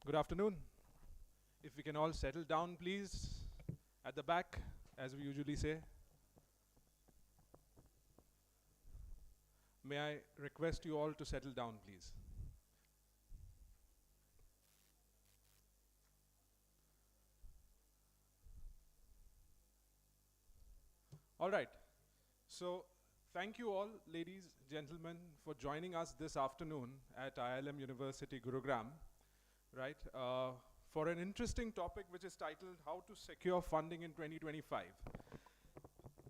Good afternoon. If we can all settle down, please, at the back, as we usually say. May I request you all to settle down, please. All right. So, thank you all, ladies, gentlemen, for joining us this afternoon at IILM University, Gurugram, right? For an interesting topic which is titled, How to Secure Funding in 2025.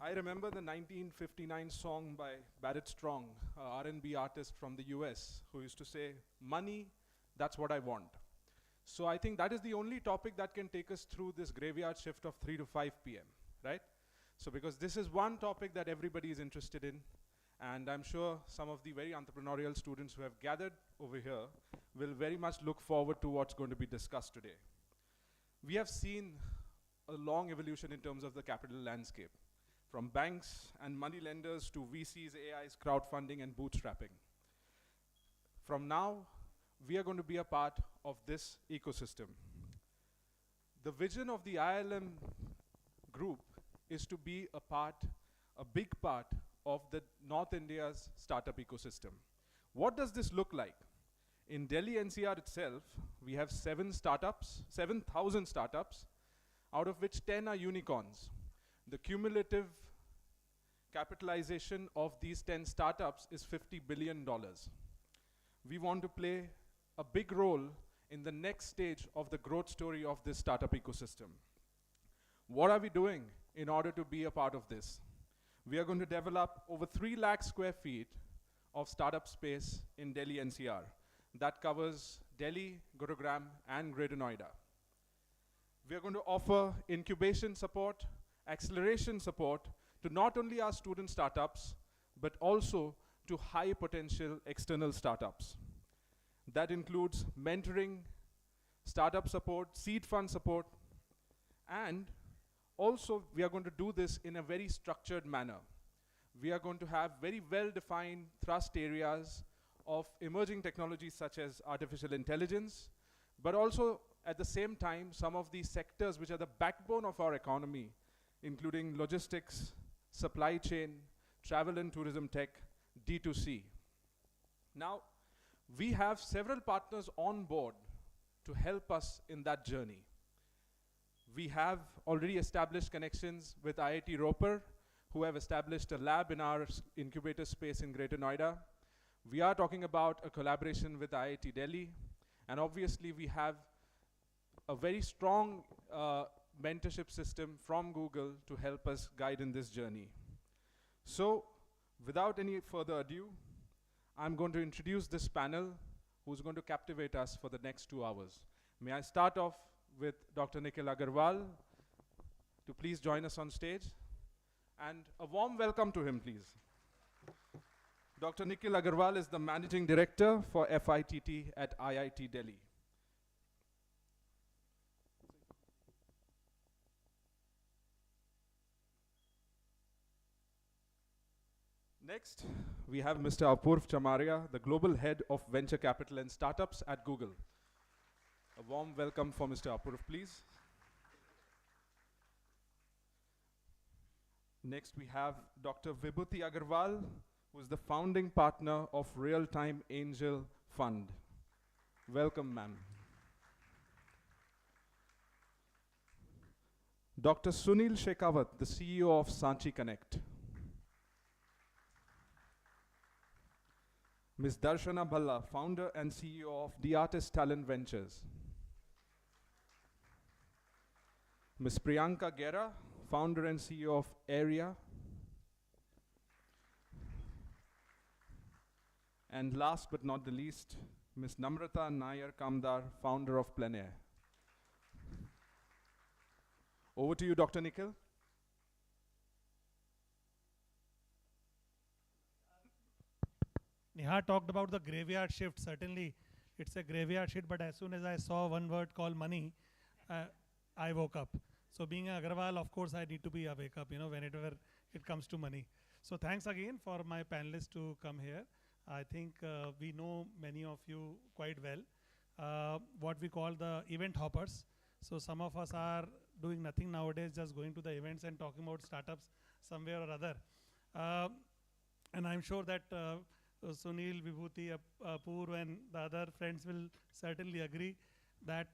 I remember the 1959 song by Barrett Strong, R&B artist from the US, who used to say, money, that's what I want. So I think that is the only topic that can take us through this graveyard shift of 3 to 5 p.m., right? So because this is one topic that everybody is interested in, and I'm sure some of the very entrepreneurial students who have gathered over here will very much look forward to what's going to be discussed today. We have seen a long evolution in terms of the capital landscape, from banks and money lenders to VCs, AIs, crowdfunding, and bootstrapping. From now, we are going to be a part of this ecosystem. The vision of the IILM group is to be a big part of the North India's startup ecosystem. What does this look like? In Delhi NCR itself, we have 7,000 startups, out of which 10 are unicorns. The cumulative capitalization of these 10 startups is $50 billion. We want to play a big role in the next stage of the growth story of this startup ecosystem. What are we doing in order to be a part of this? We are going to develop over 3 lakh square feet of startup space in Delhi NCR. That covers Delhi, Gurugram, and Greater Noida. We are going to offer incubation support, acceleration support to not only our student startups, but also to high potential external startups. That includes mentoring, startup support, seed fund support, and also we are going to do this in a very structured manner. We are going to have very well-defined thrust areas of emerging technologies such as artificial intelligence, but also at the same time, some of these sectors which are the backbone of our economy, including logistics, supply chain, travel and tourism tech, D2C. Now, we have several partners on board to help us in that journey. We have already established connections with IIT Ropar, who have established a lab in our incubator space in Greater Noida. We are talking about a collaboration with IIT Delhi, and obviously we have a very strong mentorship system from Google to help us guide in this journey. So, without any further ado, I'm going to introduce this panel who's going to captivate us for the next 2 hours. May I start off with Dr. Nikhil Agarwal to please join us on stage. And a warm welcome to him, please. Dr. Nikhil Agarwal is the Managing Director for FITT at IIT Delhi. Next, we have Mr. Apurva Chamaria, the Global Head of Venture Capital and Startups at Google. A warm welcome for Mr. Apurva, please. Next, we have Dr. Vibhuti Agarwal, who is the founding partner of Real Time Angel Fund. Welcome, ma'am. Dr. Sunil Shekhawat, the CEO of Sanchi Connect. Ms. Darshana Bhalla, founder and CEO of The Artist Talent Ventures. Ms. Priyanka Gera, founder and CEO of Aerie. And last but not the least, Ms. Namrata Nair Kamdar, founder of Plein Air. Over to you, Dr. Nikhil. Neha talked about the graveyard shift. Certainly, it's a graveyard shift, but as soon as I saw one word called money, I woke up. So being an Agarwal, of course, I need to be awake up, whenever it comes to money. So thanks again for my panelists to come here. I think we know many of you quite well. what we call the event hoppers. So some of us are doing nothing nowadays, just going to the events and talking about startups somewhere or other. And I'm sure that Sunil, Vibhuti, Apurva and the other friends will certainly agree that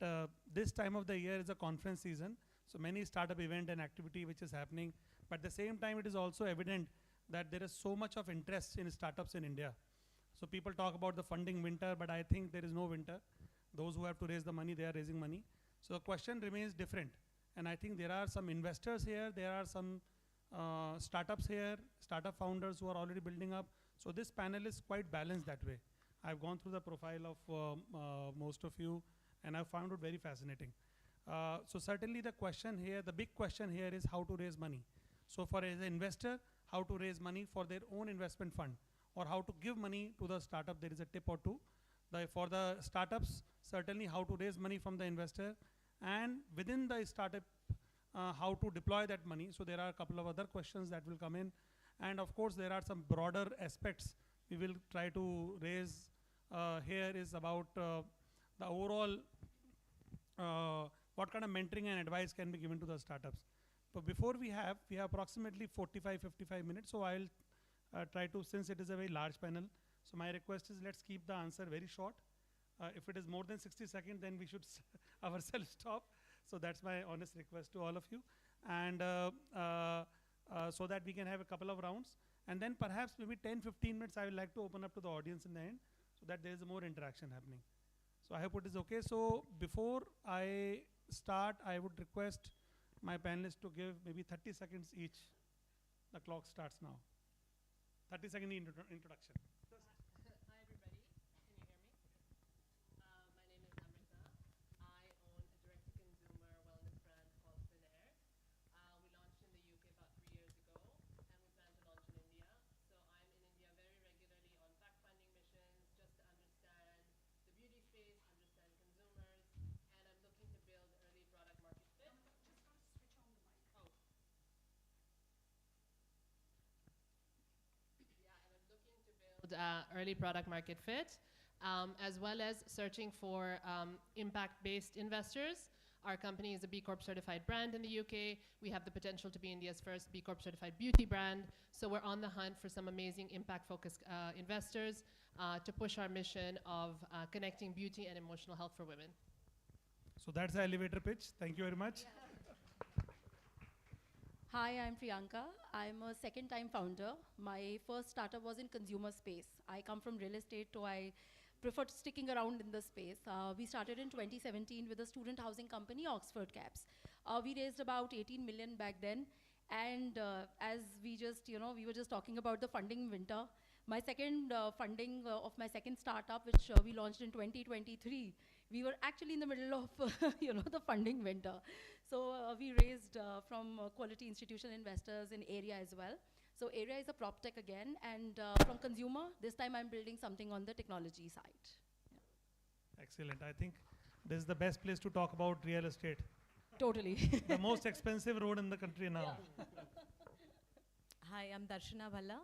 this time of the year is a conference season. So many startup event and activity which is happening. But at the same time, it is also evident that there is so much of interest in startups in India. So people talk about the funding winter, but I think there is no winter. Those who have to raise the money, they are raising money. So the question remains different. And I think there are some investors here, there are some startups here, startup founders who are already building up. So this panel is quite balanced that way. I've gone through the profile of most of you, and I found it very fascinating. So certainly the question here, the big question here is how to raise money. So for as an investor, how to raise money for their own investment fund, or how to give money to the startup, there is a tip or two. For the startups, certainly how to raise money from the investor, and within the startup, how to deploy that money. So there are a couple of other questions that will come in. And of course, there are some broader aspects we will try to raise here is about the overall, what kind of mentoring and advice can be given to the startups. But before we have approximately 45, 55 minutes. So I'll try to, since it is a very large panel, so my request is let's keep the answer very short. If it is more than 60 seconds, then we should ourselves stop. So that's my honest request to all of you. And so that we can have a couple of rounds. And then perhaps maybe 10, 15 minutes, I would like to open up to the audience in the end so that there is more interaction happening. So I hope it is okay. So before I start, I would request my panelists to give maybe 30 seconds each. The clock starts now. 30-second introduction. Hi everybody, can you hear me? My name is Amrita. I own a direct-to-consumer wellness brand called FITT-IIT. We launched in the UK about 3 years ago, and we plan to launch in India. So I'm in India very regularly on fact-finding missions, just to understand the beauty space, understand consumers, and I'm looking to build early product market fit. Just got to switch on the mic. Oh. Yeah, and I'm looking to build early product market fit, as well as searching for impact-based investors. Our company is a B Corp certified brand in the UK. We have the potential to be India's first B Corp certified beauty brand. So we're on the hunt for some amazing impact-focused investors to push our mission of connecting beauty and emotional health for women. So that's the elevator pitch. Thank you very much. Yeah. Hi, I'm Priyanka. I'm a second-time founder. My first startup was in consumer space. I come from real estate, so I prefer sticking around in the space. We started in 2017 with a student housing company, Oxford Caps. We raised about 18 million back then. And as we just, we were just talking about the funding winter. My second funding of my second startup, which we launched in 2023, we were actually in the middle of, the funding winter. So we raised from quality institutional investors in Aerie as well. So Aerie is a prop tech again, and from consumer, this time I'm building something on the technology side. Yeah. Excellent. I think this is the best place to talk about real estate. Totally. The most expensive road in the country now. Yeah. Hi, I'm Darshana, Bhalla,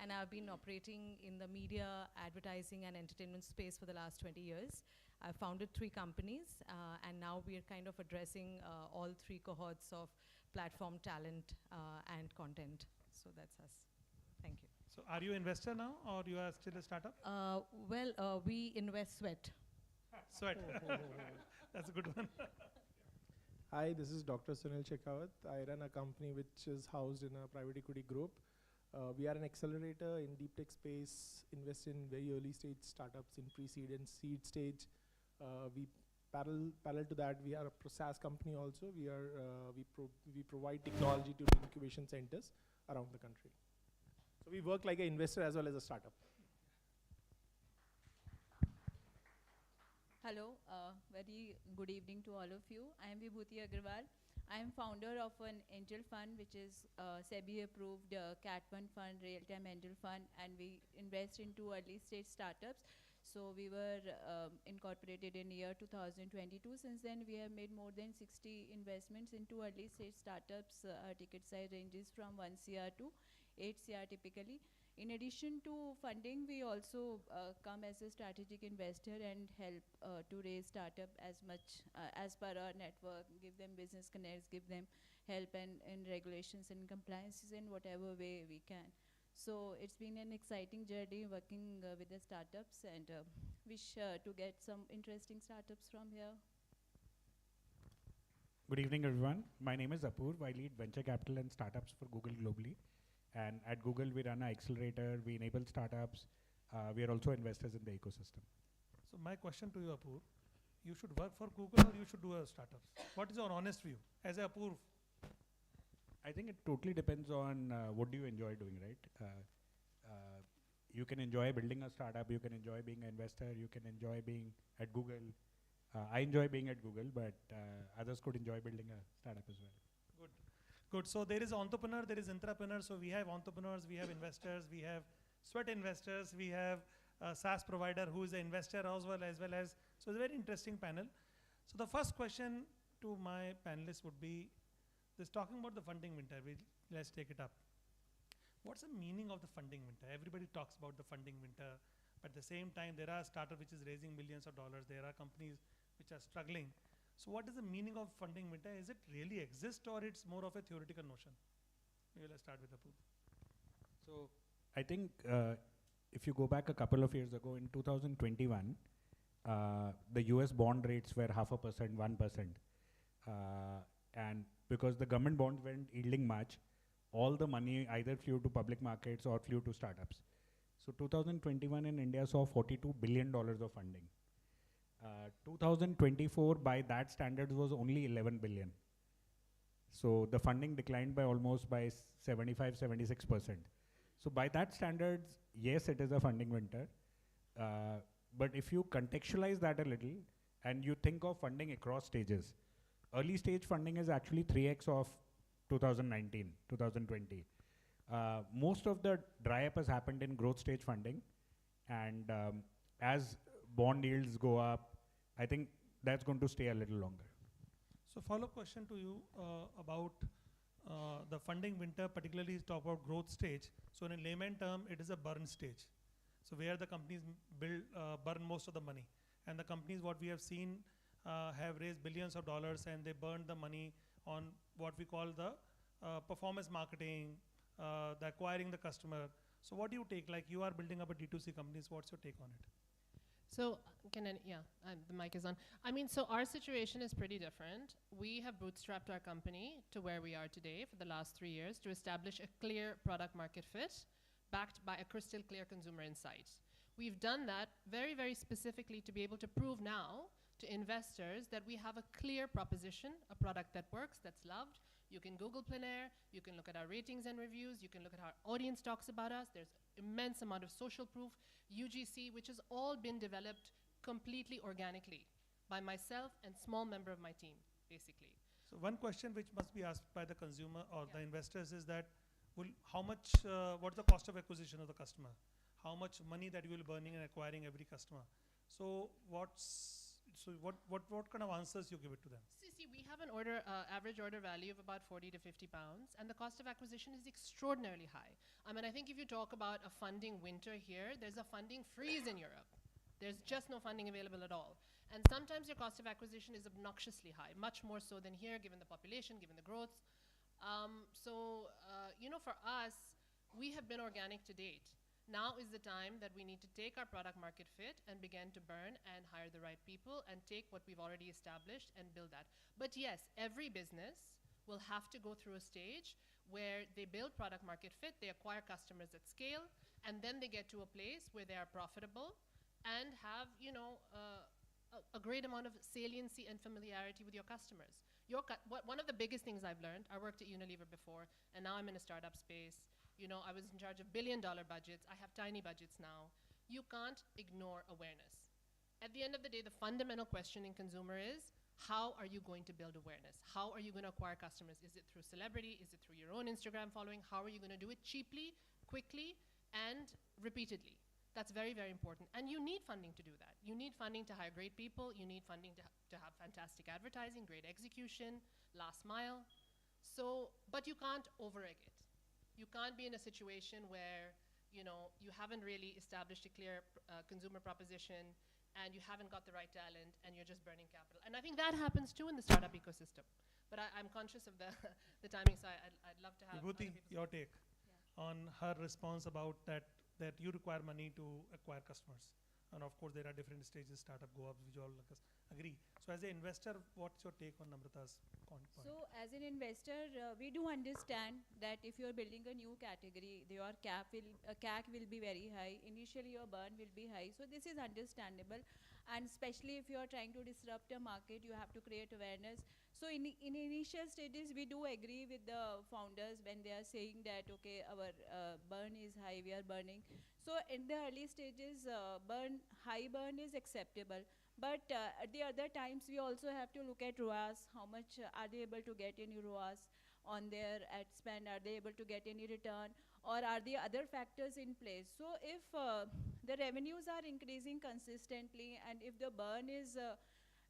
and I've been operating in the media, advertising, and entertainment space for the last 20 years. I've founded 3 companies, and now we are kind of addressing all 3 cohorts of platform, talent, and content. So that's us. Thank you. So are you an investor now, or you are still a startup? We invest sweat. Sweat. That's a good one. Hi, this is Dr. Sunil Shekhawat. I run a company which is housed in a private equity group. We are an accelerator in deep tech space, invest in very early stage startups in pre-seed and seed stage. We parallel to that, we are a SaaS company also. We provide technology to incubation centers around the country. So we work like an investor as well as a startup. Hello, very good evening to all of you. I am Vibhuti Agarwal. I am founder of an angel fund, which is SEBI approved Cat1 fund, real-time angel fund, and we invest into early stage startups. So we were incorporated in year 2022. Since then, we have made more than 60 investments into early stage startups. Our ticket size ranges from 1 CR to 8 CR typically. In addition to funding, we also come as a strategic investor and help to raise startup as much as per our network, give them business connects, give them help and regulations and compliances in whatever way we can. So it's been an exciting journey working with the startups, and wish to get some interesting startups from here. Good evening, everyone. My name is Apurva. I lead venture capital and startups for Google globally. And at Google, we run an accelerator. We enable startups. We are also investors in the ecosystem. So my question to you, Apurva, you should work for Google or you should do a startups? What is your honest view as a Apurva? I think it totally depends on what do you enjoy doing, right? You can enjoy building a startup. You can enjoy being an investor. You can enjoy being at Google. I enjoy being at Google, but others could enjoy building a startup as well. Good. Good. So there is entrepreneur, there is intrapreneur. So we have entrepreneurs, we have investors, we have sweat investors, we have a SaaS provider who is an investor as well as, so it's a very interesting panel. So the first question to my panelists would be, this talking about the funding winter, let's take it up. What's the meaning of the funding winter? Everybody talks about the funding winter, but at the same time, there are startups which is raising millions of dollars. There are companies which are struggling. So what is the meaning of funding winter? Is it really exist or it's more of a theoretical notion? Maybe let's start with Apurva. So I think if you go back a couple of years ago in 2021, the US bond rates were 0.5%, 1%. And because the government bonds weren't yielding much, all the money either flew to public markets or flew to startups. So 2021 in India saw $42 billion of funding. 2024 by that standards was only 11 billion. So the funding declined by almost by 75, 76%. So by that standards, yes, it is a funding winter. But if you contextualize that a little and you think of funding across stages, early stage funding is actually 3x of 2019, 2020. Most of the dry up has happened in growth stage funding. And as bond yields go up, I think that's going to stay a little longer. So follow-up question to you about the funding winter, particularly talk about growth stage. So in a layman term, it is a burn stage. So where the companies burn most of the money. And the companies, what we have seen, have raised billions of dollars and they burned the money on what we call the performance marketing, the acquiring the customer. So what do you take? Like you are building up a D2C company, so what's your take on it? So, the mic is on. I mean, so our situation is pretty different. We have bootstrapped our company to where we are today for the last 3 years to establish a clear product market fit backed by a crystal clear consumer insight. We've done that very, very specifically to be able to prove now to investors that we have a clear proposition, a product that works, that's loved. You can Google Plein Air, you can look at our ratings and reviews, you can look at how our audience talks about us. There's immense amount of social proof, UGC, which has all been developed completely organically by myself and small member of my team, basically. So one question which must be asked by the consumer or the investors is that, how much, what's the cost of acquisition of the customer? How much money that you will be burning and acquiring every customer? So what kind of answers you give it to them? See, we have an average order value of about 40 to 50 pounds, and the cost of acquisition is extraordinarily high. I mean, I think if you talk about a funding winter here, there's a funding freeze in Europe. There's just no funding available at all. And sometimes your cost of acquisition is obnoxiously high, much more so than here, given the population, given the growth. For us, we have been organic to date. Now is the time that we need to take our product market fit and begin to burn and hire the right people and take what we've already established and build that. But yes, every business will have to go through a stage where they build product market fit, they acquire customers at scale, and then they get to a place where they are profitable and have, a great amount of saliency and familiarity with your customers. One of the biggest things I've learned, I worked at Unilever before, and now I'm in a startup space. I was in charge of billion-dollar budgets. I have tiny budgets now. You can't ignore awareness. At the end of the day, the fundamental question in consumer is, how are you going to build awareness? How are you going to acquire customers? Is it through celebrity? Is it through your own Instagram following? How are you going to do it cheaply, quickly, and repeatedly? That's very, very important. And you need funding to do that. You need funding to hire great people. You need funding to have fantastic advertising, great execution, last mile. But you can't over-egg it. You can't be in a situation where you haven't really established a clear consumer proposition, and you haven't got the right talent, and you're just burning capital. And I think that happens too in the startup ecosystem. But I'm conscious of the, the timing, so I'd love to have Vibhuti, other people's your take on her response about that you require money to acquire customers. And of course, there are different stages, startup go ups, which all agree. So as an investor, what's your take on Namrata's point? So as an investor, we do understand that if you're building a new category, your CAC will be very high. Initially, your burn will be high. So this is understandable. And especially if you're trying to disrupt a market, you have to create awareness. So in initial stages, we do agree with the founders when they are saying that, okay, our burn is high, we are burning. So in the early stages, high burn is acceptable. But at the other times, we also have to look at ROAS. How much are they able to get any ROAS on their ad spend? Are they able to get any return? Or are there other factors in place? So if the revenues are increasing consistently, and if the burn is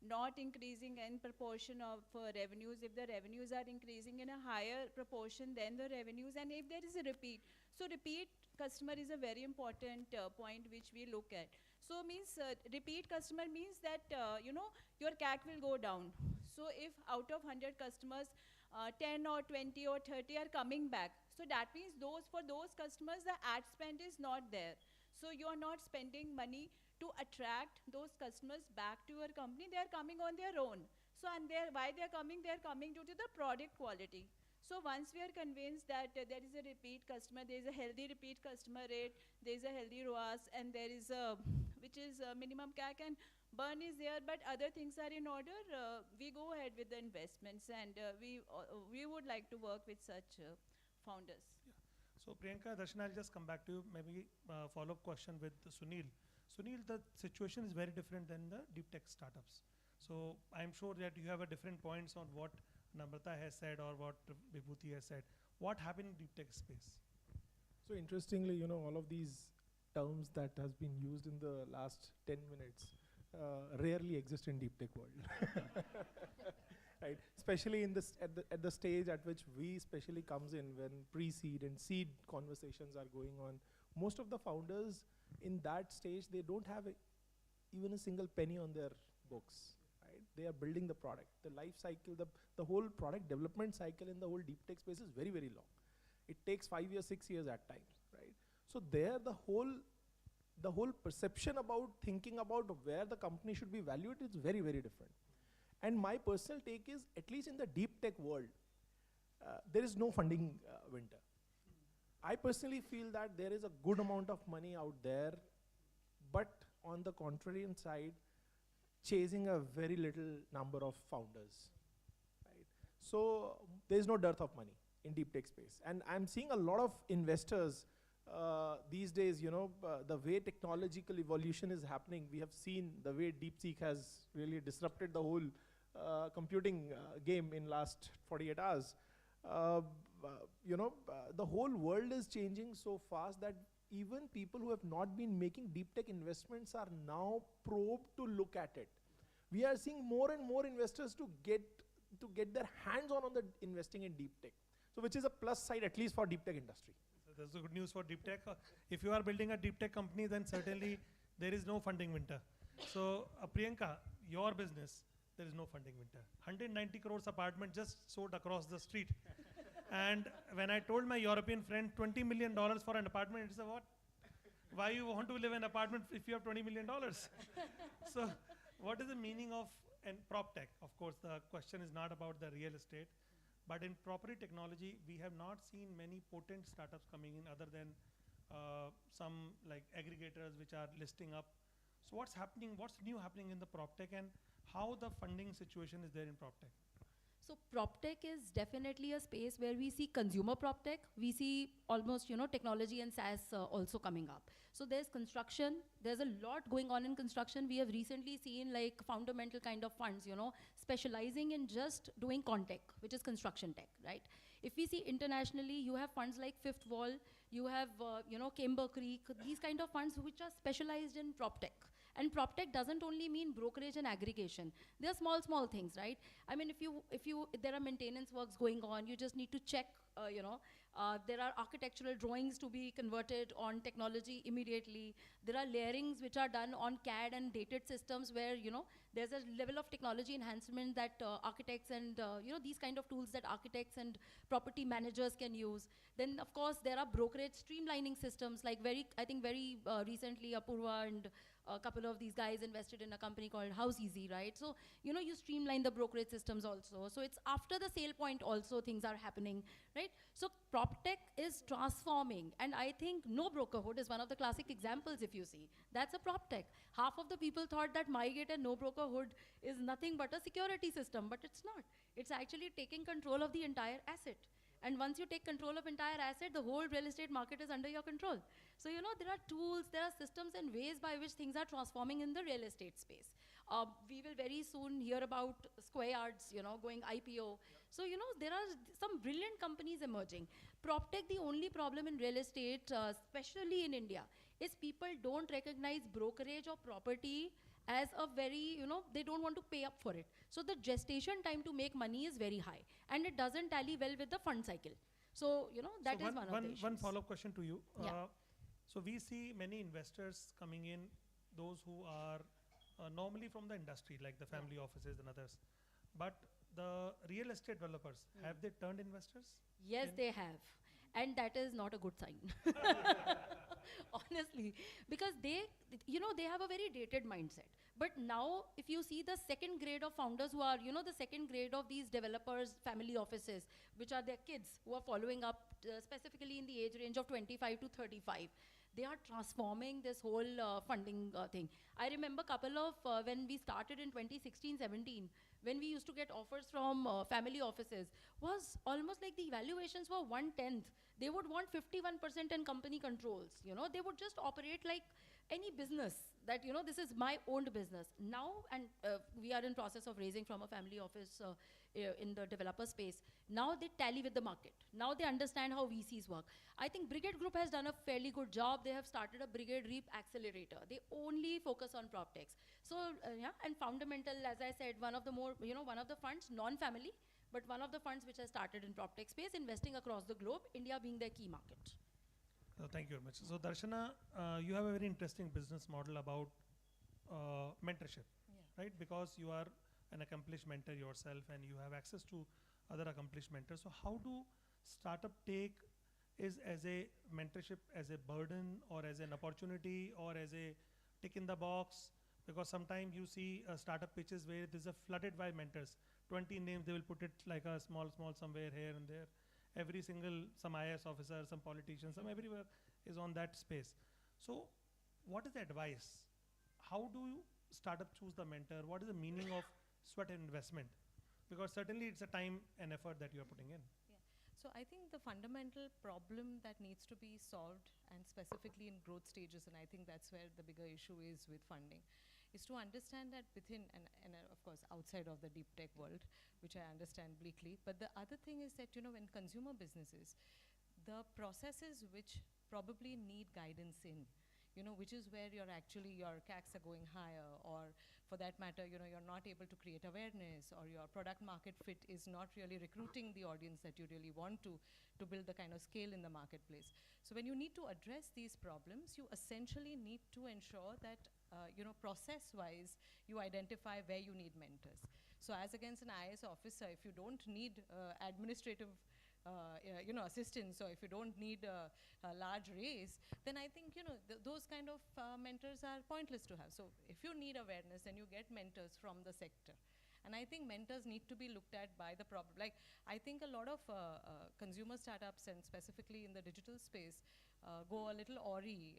not increasing in proportion of revenues, if the revenues are increasing in a higher proportion than the revenues, and if there is a repeat. So repeat customer is a very important point which we look at. So means repeat customer means that, your CAC will go down. So if out of 100 customers, 10 or 20 or 30 are coming back. So that means for those customers, the ad spend is not there. So you are not spending money to attract those customers back to your company. They are coming on their own. So and why they are coming due to the product quality. So once we are convinced that there is a repeat customer, there is a healthy repeat customer rate, there is a healthy ROAS, and there is which is minimum CAC, and burn is there, but other things are in order, we go ahead with the investments, and we would like to work with such founders. Yeah. So Priyanka, Darshana, I'll just come back to you. Maybe follow-up question with Sunil. Sunil, the situation is very different than the deep tech startups. So I'm sure that you have a different points on what Namrata has said or what Vibhuti has said. What happened in deep tech space? So interestingly, all of these terms that has been used in the last 10 minutes rarely exist in deep tech world. Right? Especially in this at the stage at which we especially comes in, when pre-seed and seed conversations are going on. Most of the founders in that stage, they don't have even a single penny on their books. Right? They are building the product. The life cycle, the whole product development cycle in the whole deep tech space is very, very long. It takes 5 years, 6 years at times, right? So there, the whole perception about thinking about where the company should be valued is very, very different. And my personal take is, at least in the deep tech world, there is no funding winter. I personally feel that there is a good amount of money out there, but on the contrarian side, chasing a very little number of founders, right? So there's no dearth of money in deep tech space. And I'm seeing a lot of investors these days, the way technological evolution is happening. We have seen the way DeepSeek has really disrupted the whole computing game in last 48 hours. The whole world is changing so fast that even people who have not been making deep tech investments are now probed to look at it. We are seeing more and more investors to get their hands on the investing in deep tech. So which is a plus side, at least for deep tech industry. So that's the good news for deep tech. If you are building a deep tech company, then certainly there is no funding winter. So Priyanka, your business, there is no funding winter. 190 crores apartment just sold across the street. And when I told my European friend $20 million for an apartment, he said, what? Why you want to live in an apartment if you have $20 million? So what is the meaning of prop tech? Of course, the question is not about the real estate, but in property technology, we have not seen many potent startups coming in other than some like aggregators which are listing up. So what's happening, what's new happening in the prop tech, and how the funding situation is there in prop tech? So prop tech is definitely a space where we see consumer prop tech. We see almost, technology and SaaS also coming up. So there's construction. There's a lot going on in construction. We have recently seen like fundamental kind of funds, specializing in just doing contech, which is construction tech, right? If we see internationally, you have funds like Fifth Wall, you have, Camber Creek, these kind of funds which are specialized in prop tech. And PropTech doesn't only mean brokerage and aggregation. There are small things, right? I mean, if there are maintenance works going on, you just need to check, there are architectural drawings to be converted on technology immediately. There are layerings which are done on CAD and dated systems where, there's a level of technology enhancement that architects and, these kind of tools that architects and property managers can use. Then, of course, there are brokerage streamlining systems, like I think very recently, Apurva and a couple of these guys invested in a company called House Easy, right? So, you streamline the brokerage systems also. So it's after the sale point also things are happening, right? So PropTech is transforming, and I think no brokerhood is one of the classic examples if you see. That's a PropTech. Half of the people thought that MyGate and no brokerhood is nothing but a security system, but it's not. It's actually taking control of the entire asset. And once you take control of entire asset, the whole real estate market is under your control. So, there are tools, there are systems and ways by which things are transforming in the real estate space. We will very soon hear about Square Yards, going IPO. So, there are some brilliant companies emerging. PropTech, the only problem in real estate, especially in India, is people don't recognize brokerage or property as a very, they don't want to pay up for it. So the gestation time to make money is very high, and it doesn't tally well with the fund cycle. So, that is one of the issues. One follow-up question to you. Yeah. So we see many investors coming in, those who are normally from the industry, like the family offices and others. But the real estate developers, have they turned investors? Yes, they have. And that is not a good sign. Honestly, because they have a very dated mindset. But now, if you see the second grade of founders who are, the second grade of these developers, family offices, which are their kids who are following up specifically in the age range of 25 to 35, they are transforming this whole funding thing. I remember a couple of, when we started in 2016-17, when we used to get offers from family offices, was almost like the evaluations were 1/10. They would want 51% in company controls. They would just operate like any business that, this is my owned business. Now, and we are in process of raising from a family office in the developer space. Now they tally with the market. Now they understand how VCs work. I think Brigade Group has done a fairly good job. They have started a Brigade REAP accelerator. They only focus on PropTechs. So, and fundamental, as I said, one of the funds, non-family, but one of the funds which has started in PropTech space, investing across the globe, India being their key market. Thank you very much. So Darshana, you have a very interesting business model about mentorship, right? Because you are an accomplished mentor yourself and you have access to other accomplished mentors. So how do startup take is as a mentorship as a burden or as an opportunity or as a tick in the box? Because sometimes you see startup pitches where there's a flooded by mentors. 20 names, they will put it like a small somewhere here and there. Every single, some IAS officer, some politician, some everywhere is on that space. So what is the advice? How do startup choose the mentor? What is the meaning of sweat and investment? Because certainly it's a time and effort that you're putting in. So I think the fundamental problem that needs to be solved, and specifically in growth stages, and I think that's where the bigger issue is with funding, is to understand that within, and of course outside of the deep tech world, which I understand bleakly, but the other thing is that, when consumer businesses, the processes which probably need guidance in, which is where your CACs are going higher, or for that matter, you're not able to create awareness, or your product market fit is not really recruiting the audience that you really want to build the kind of scale in the marketplace. So when you need to address these problems, you essentially need to ensure that, process-wise, you identify where you need mentors. So as against an IAS officer, if you don't need administrative assistance, or if you don't need a large raise, then I think, those kind of mentors are pointless to have. So if you need awareness, then you get mentors from the sector. And I think mentors need to be looked at by the problem. Like, I think a lot of consumer startups, and specifically in the digital space, go a little awry,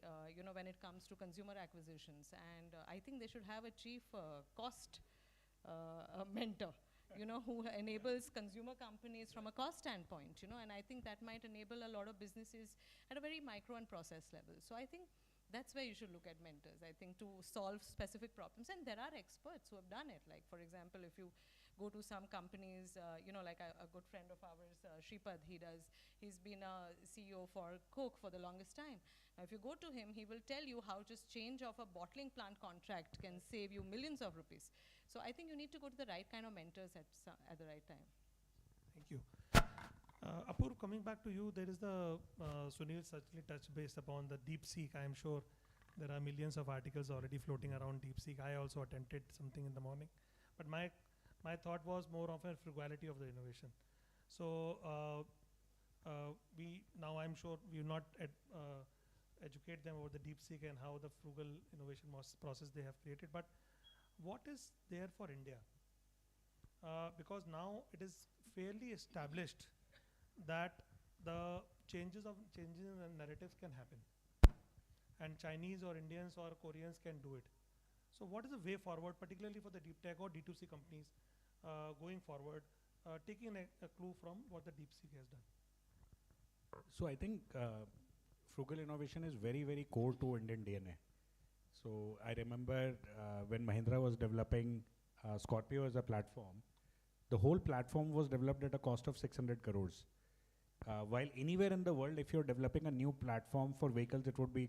when it comes to consumer acquisitions. And I think they should have a chief cost mentor, who enables consumer companies from a cost standpoint, and I think that might enable a lot of businesses at a very micro and process level. So I think that's where you should look at mentors, I think, to solve specific problems. And there are experts who have done it. Like, for example, if you go to some companies, like a good friend of ours, Shripad, he's been a CEO for Coke for the longest time. Now, if you go to him, he will tell you how just change of a bottling plant contract can save you millions of rupees. So I think you need to go to the right kind of mentors at the right time. Thank you. Apurva, coming back to you, there is the, Sunil certainly touched base upon the DeepSeek. I am sure there are millions of articles already floating around DeepSeek. I also attempted something in the morning. But my thought was more of a frugality of the innovation. So now I'm sure we will not educate them over the DeepSeek and how the frugal innovation process they have created. But what is there for India? Because now it is fairly established that the changes in the narratives can happen, and Chinese or Indians or Koreans can do it. So what is the way forward, particularly for the deep tech or D2C companies going forward, taking a clue from what the DeepSeek has done? So I think frugal innovation is very, very core to Indian DNA. So I remember when Mahindra was developing Scorpio as a platform, the whole platform was developed at a cost of 600 crores. While anywhere in the world, if you're developing a new platform for vehicles, it would be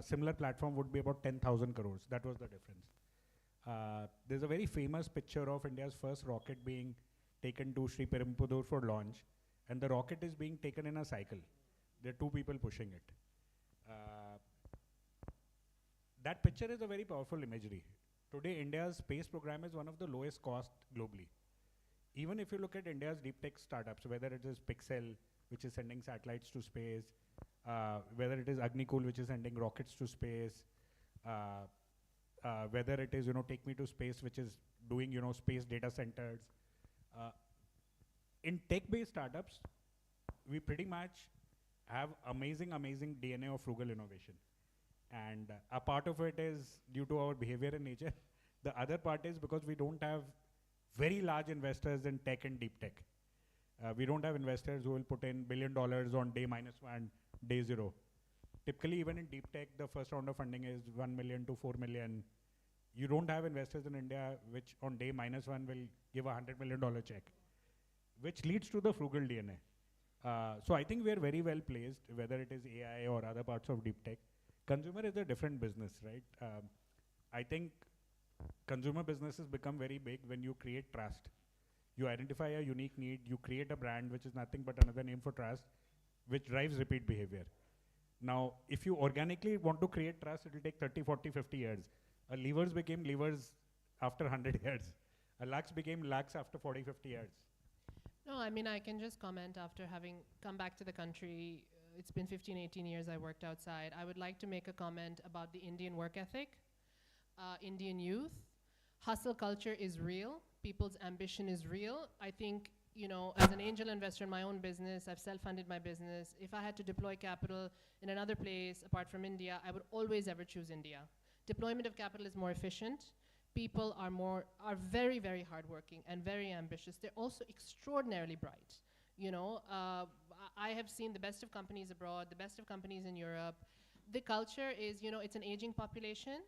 similar platform would be about 10,000 crores. That was the difference. There's a very famous picture of India's first rocket being taken to Sri Perumbudur for launch, and the rocket is being taken in a cycle. There are two people pushing it. That picture is a very powerful imagery. Today, India's space program is one of the lowest cost globally. Even if you look at India's deep tech startups, whether it is Pixel, which is sending satellites to space, whether it is Agnikul, which is sending rockets to space, whether it is, Take Me to Space, which is doing, space data centers. In tech-based startups, we pretty much have amazing DNA of frugal innovation. And a part of it is due to our behavior and nature. The other part is because we don't have very large investors in tech and deep tech. We don't have investors who will put in $1 billion on day -1, day 0. Typically, even in deep tech, the first round of funding is 1 million to 4 million. You don't have investors in India which on day -1 will give a $100 million check, which leads to the frugal DNA. So I think we're very well placed, whether it is AI or other parts of deep tech. Consumer is a different business, right? I think consumer businesses become very big when you create trust. You identify a unique need, you create a brand which is nothing but another name for trust, which drives repeat behavior. Now, if you organically want to create trust, it will take 30, 40, 50 years. Levers became levers after 100 years. Lakhs became lakhs after 40, 50 years. No, I mean, I can just comment after having come back to the country. It's been 15, 18 years I worked outside. I would like to make a comment about the Indian work ethic, Indian youth. Hustle culture is real. People's ambition is real. I think, as an angel investor in my own business, I've self-funded my business. If I had to deploy capital in another place apart from India, I would always ever choose India. Deployment of capital is more efficient. People are very, very hardworking and very ambitious. They're also extraordinarily bright. I have seen the best of companies abroad, the best of companies in Europe. The culture is, it's an aging population.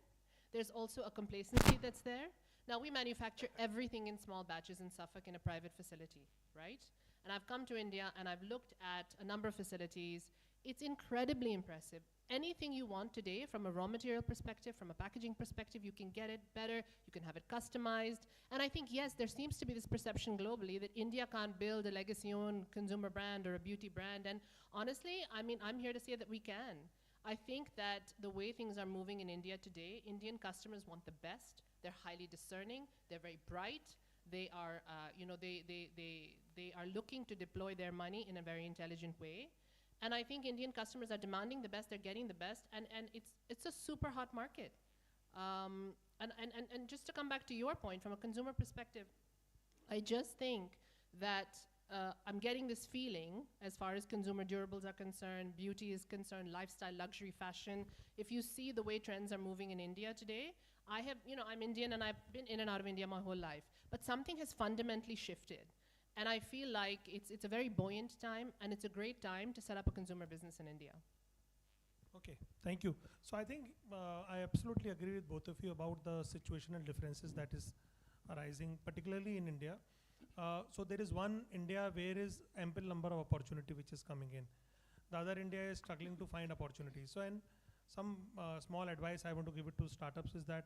There's also a complacency that's there. Now, we manufacture everything in small batches in Suffolk in a private facility, right? And I've come to India and I've looked at a number of facilities. It's incredibly impressive. Anything you want today from a raw material perspective, from a packaging perspective, you can get it better, you can have it customized. And I think, yes, there seems to be this perception globally that India can't build a legacy-owned consumer brand or a beauty brand. And honestly, I mean, I'm here to say that we can. I think that the way things are moving in India today, Indian customers want the best. They're highly discerning. They're very bright. They are, they are looking to deploy their money in a very intelligent way. And I think Indian customers are demanding the best. They're getting the best, and it's a super hot market. And just to come back to your point, from a consumer perspective, I just think that I'm getting this feeling as far as consumer durables are concerned, beauty is concerned, lifestyle, luxury, fashion. If you see the way trends are moving in India today, I'm Indian and I've been in and out of India my whole life, but something has fundamentally shifted. And I feel like it's a very buoyant time, and it's a great time to set up a consumer business in India. Okay, thank you. So I think I absolutely agree with both of you about the situational differences that is arising, particularly in India. So there is one India where is ample number of opportunity which is coming in. The other India is struggling to find opportunities. So, and some small advice I want to give it to startups is that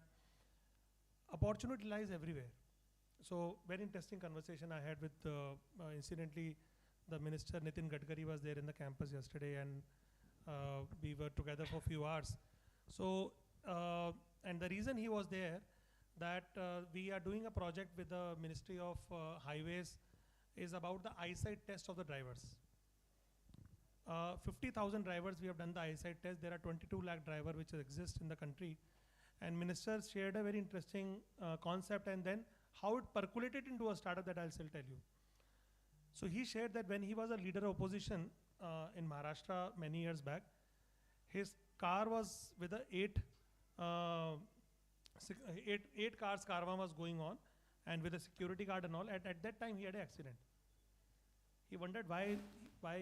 opportunity lies everywhere. So very interesting conversation I had with, incidentally, the Minister Nitin Gadkari was there in the campus yesterday, and we were together for a few hours. So, and the reason he was there, that we are doing a project with the Ministry of Highways is about the eyesight test of the drivers. 50,000 drivers, we have done the eyesight test. There are 22 lakh drivers which exist in the country. And Minister shared a very interesting concept, and then how it percolated into a startup that I'll still tell you. So he shared that when he was a leader of opposition in Maharashtra many years back, his car was with a eight cars caravan was going on, and with a security guard and all. At that time he had an accident. He wondered why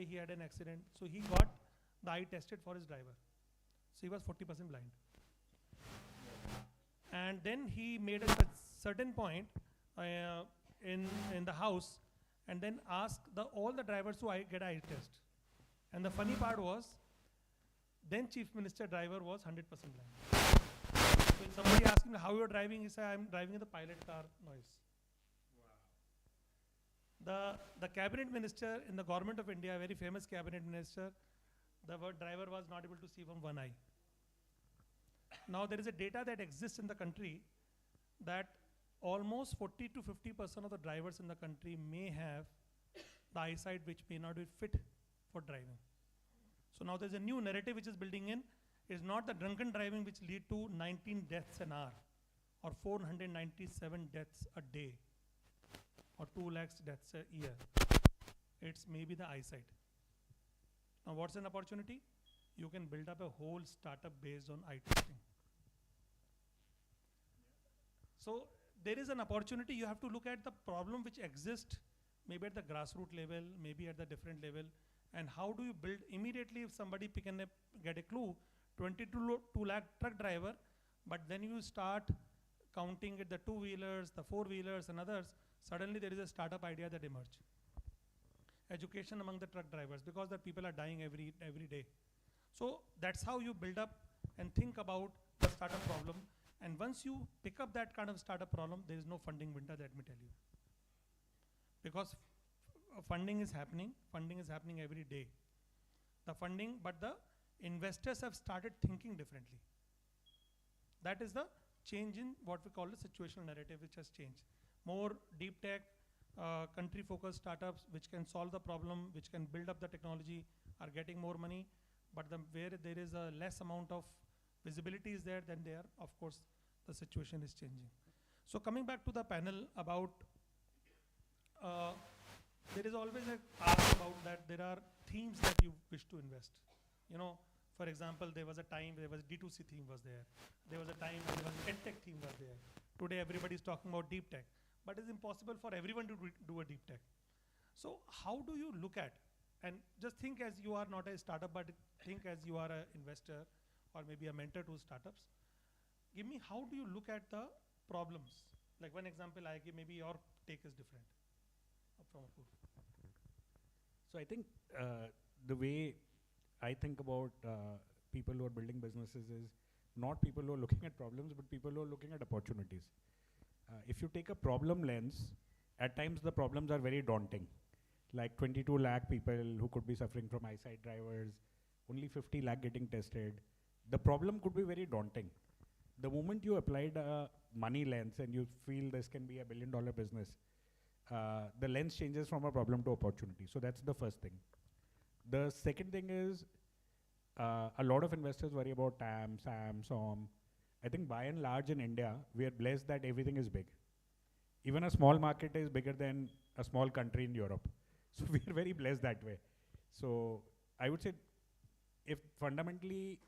he had an accident. So he got the eye tested for his driver. So he was 40% blind. And then he made a certain point in the house, and then asked all the drivers to get eye test. And the funny part was, then Chief Minister driver was 100% blind. So when somebody asked him how you're driving, he said, I'm driving in the pilot car noise. Wow. The cabinet minister in the government of India, a very famous cabinet minister, the driver was not able to see from one eye. Now there is a data that exists in the country that almost 40 to 50% of the drivers in the country may have the eyesight which may not be fit for driving. So now there's a new narrative which is building in. It's not the drunken driving which lead to 19 deaths an hour or 497 deaths a day or 2 lakhs deaths a year. It's maybe the eyesight. Now what's an opportunity? You can build up a whole startup based on eye testing. So there is an opportunity. You have to look at the problem which exists, maybe at the grassroots level, maybe at the different level, and how do you build immediately. If somebody get a clue, 22 lakh truck driver, but then you start counting at the two-wheelers, the four-wheelers and others, suddenly there is a startup idea that emerge. Education among the truck drivers, because the people are dying every day. So that's how you build up and think about the startup problem. And once you pick up that kind of startup problem, there is no funding winter, let me tell you. Because funding is happening every day. The funding, but the investors have started thinking differently. That is the change in what we call the situational narrative, which has changed. More deep tech, country-focused startups which can solve the problem, which can build up the technology, are getting more money. But where there is a less amount of visibility is there, then there, of course, the situation is changing. So coming back to the panel about, there is always a ask about that there are themes that you wish to invest. You know, for example, there was a time there was D2C theme was there. There was a time when there was EdTech theme was there. Today everybody is talking about deep tech, but it's impossible for everyone to do a deep tech. So how do you look at, and just think as you are not a startup, but think as you are an investor or maybe a mentor to startups. Give me, how do you look at the problems? Like one example I give, maybe your take is different from Apurva. So I think the way I think about people who are building businesses is not people who are looking at problems, but people who are looking at opportunities. If you take a problem lens, at times the problems are very daunting. Like 22 lakh people who could be suffering from eyesight drivers, only 50 lakh getting tested. The problem could be very daunting. The moment you applied a money lens and you feel this can be $1 billion business, the lens changes from a problem to opportunity. So that's the first thing. The second thing is, a lot of investors worry about TAM, SAM, SOM. I think by and large in India, we are blessed that everything is big. Even a small market is bigger than a small country in Europe. So we are very blessed that way. So I would say, if fundamentally,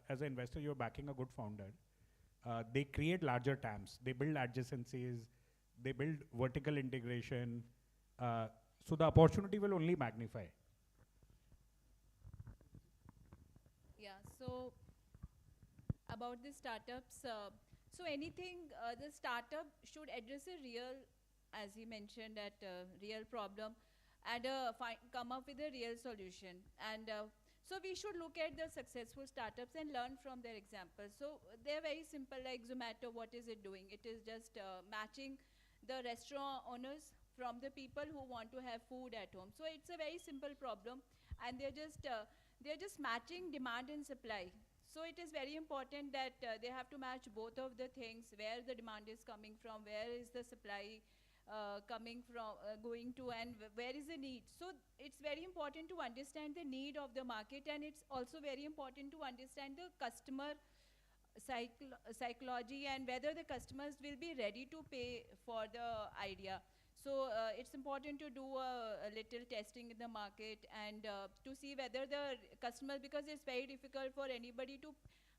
as an investor, you're backing a good founder, they create larger TAMs. They build adjacencies. They build vertical integration. So the opportunity will only magnify. Yeah, so about the startups, So anything, the startup should address a real, as he mentioned, that real problem and come up with a real solution. And so we should look at the successful startups and learn from their examples. So they're very simple, like Zomato, what is it doing? It is just matching the restaurant owners from the people who want to have food at home. So it's a very simple problem, and they're just matching demand and supply. So it is very important that they have to match both of the things, where the demand is coming from, where is the supply coming from, going to, and where is the need. So it's very important to understand the need of the market, and it's also very important to understand the customer psychology and whether the customers will be ready to pay for the idea. So it's important to do a little testing in the market and to see whether the customers, because it's very difficult for anybody to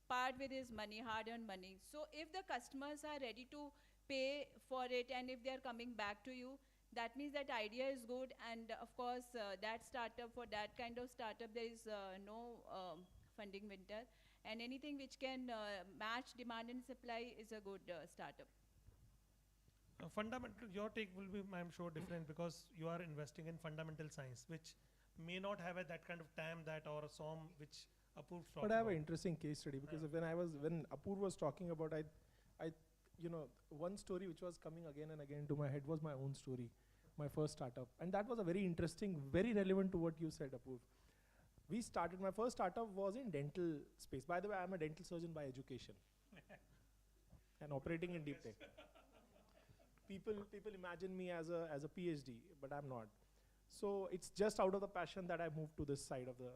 part with his money, hard-earned money. So if the customers are ready to pay for it, and if they're coming back to you, that means that idea is good. And of course, that startup, for that kind of startup, there is no funding winter. And anything which can match demand and supply is a good startup. Fundamental, your take will be, I'm sure, different because you are investing in fundamental science, which may not have that kind of TAM that or a SOM which Apurva talked But I have about. an interesting case study because when Apurva was talking about, one story which was coming again and again to my head was my own story, my first startup, and that was a very interesting, very relevant to what you said, Apurva. My first startup was in dental space. By the way, I'm a dental surgeon by education and operating in deep tech. People imagine me as a PhD, but I'm not. So it's just out of the passion that I moved to this side of the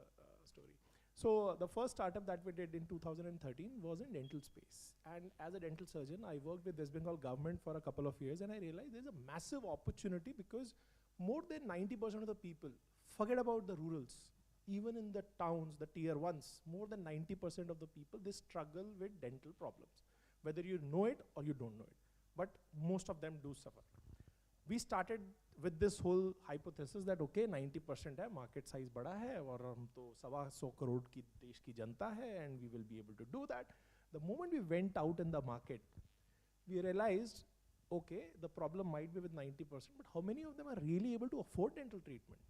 story. So the first startup that we did in 2013 was in dental space. And as a dental surgeon, I worked with West Bengal government for a couple of years, and I realized there's a massive opportunity because more than 90% of the people, forget about the rurals, even in the towns, the tier ones, more than 90% of the people, they struggle with dental problems, whether you know it or you don't know it. But most of them do suffer. We started with this whole hypothesis that okay, 90% है, market size बड़ा है, और हम तो 125 करोड़ की देश की जनता है, and we will be able to do that. The moment we went out in the market, we realized, okay, the problem might be with 90%, but how many of them are really able to afford dental treatment?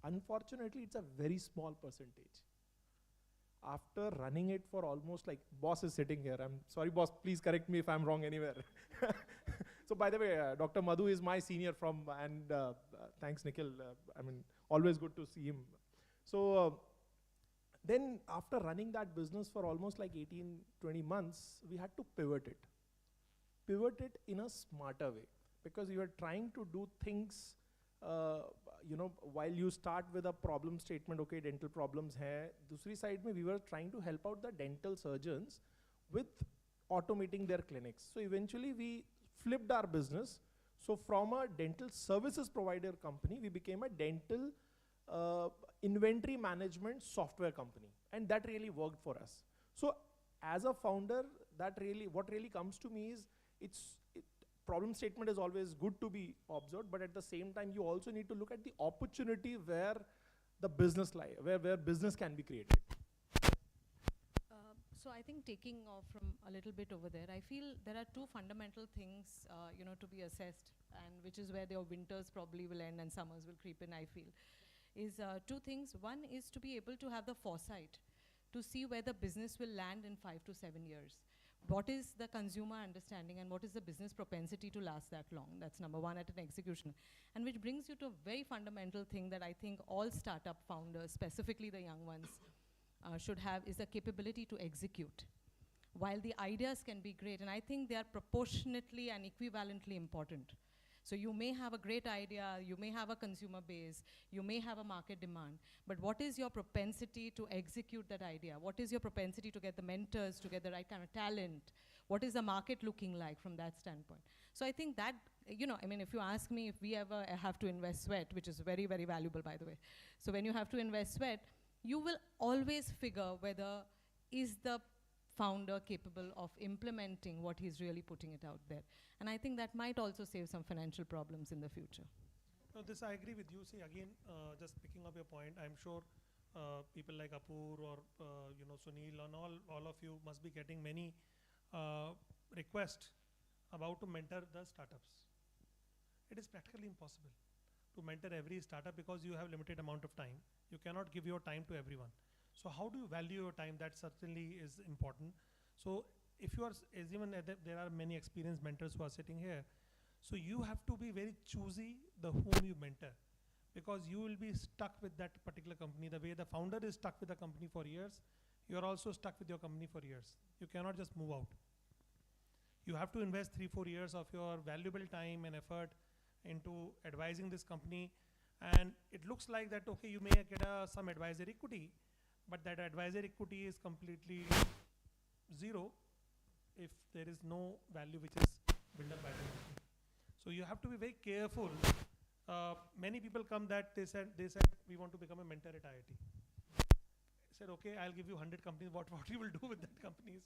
Unfortunately, it's a very small percentage. After running it for almost, like, boss is sitting here. I'm sorry, boss, please correct me if I'm wrong anywhere. So by the way, Dr. Madhu is my senior and thanks Nikhil, always good to see him. So then after running that business for almost like 18, 20 months, we had to pivot it. Pivot it in a smarter way, because we were trying to do things while you start with a problem statement, okay, dental problems hai, dusri side mein we were trying to help out the dental surgeons with automating their clinics. So eventually we flipped our business. So from a dental services provider company, we became a dental inventory management software company. And that really worked for us. So as a founder, what really comes to me is problem statement is always good to be observed, but at the same time, you also need to look at the opportunity where the business lies, where business can be created. So I think taking off from a little bit over there, I feel there are two fundamental things, to be assessed, and which is where their winters probably will end and summers will creep in, I feel, is two things. One is to be able to have the foresight to see where the business will land in 5 to 7 years. What is the consumer understanding and what is the business propensity to last that long? That's number one at an execution. And which brings you to a very fundamental thing that I think all startup founders, specifically the young ones, should have, is the capability to execute. While the ideas can be great, and I think they are proportionately and equivalently important. So you may have a great idea, you may have a consumer base, you may have a market demand, but what is your propensity to execute that idea? What is your propensity to get the mentors, to get the right kind of talent? What is the market looking like from that standpoint? So I think that, if you ask me if we ever have to invest sweat, which is very, very valuable, by the way. So when you have to invest sweat, you will always figure whether is the founder capable of implementing what he's really putting it out there. And I think that might also save some financial problems in the future. No, this I agree with you. See, again, just picking up your point, I'm sure people like Apur or Sunil and all of you must be getting many request about to mentor the startups. It is practically impossible to mentor every startup because you have limited amount of time. You cannot give your time to everyone. So how do you value your time? That certainly is important. So if you are, as even there are many experienced mentors who are sitting here, so you have to be very choosy the whom you mentor, because you will be stuck with that particular company. The way the founder is stuck with the company for years, you are also stuck with your company for years. You cannot just move out. You have to invest 3-4 years of your valuable time and effort into advising this company, and it looks like that, okay, you may get some advisory equity, but that advisory equity is completely zero if there is no value which is built up by the company. So you have to be very careful. Many people come that they said we want to become a mentor at IIT. I said, okay, I'll give you 100 companies. What you will do with that companies?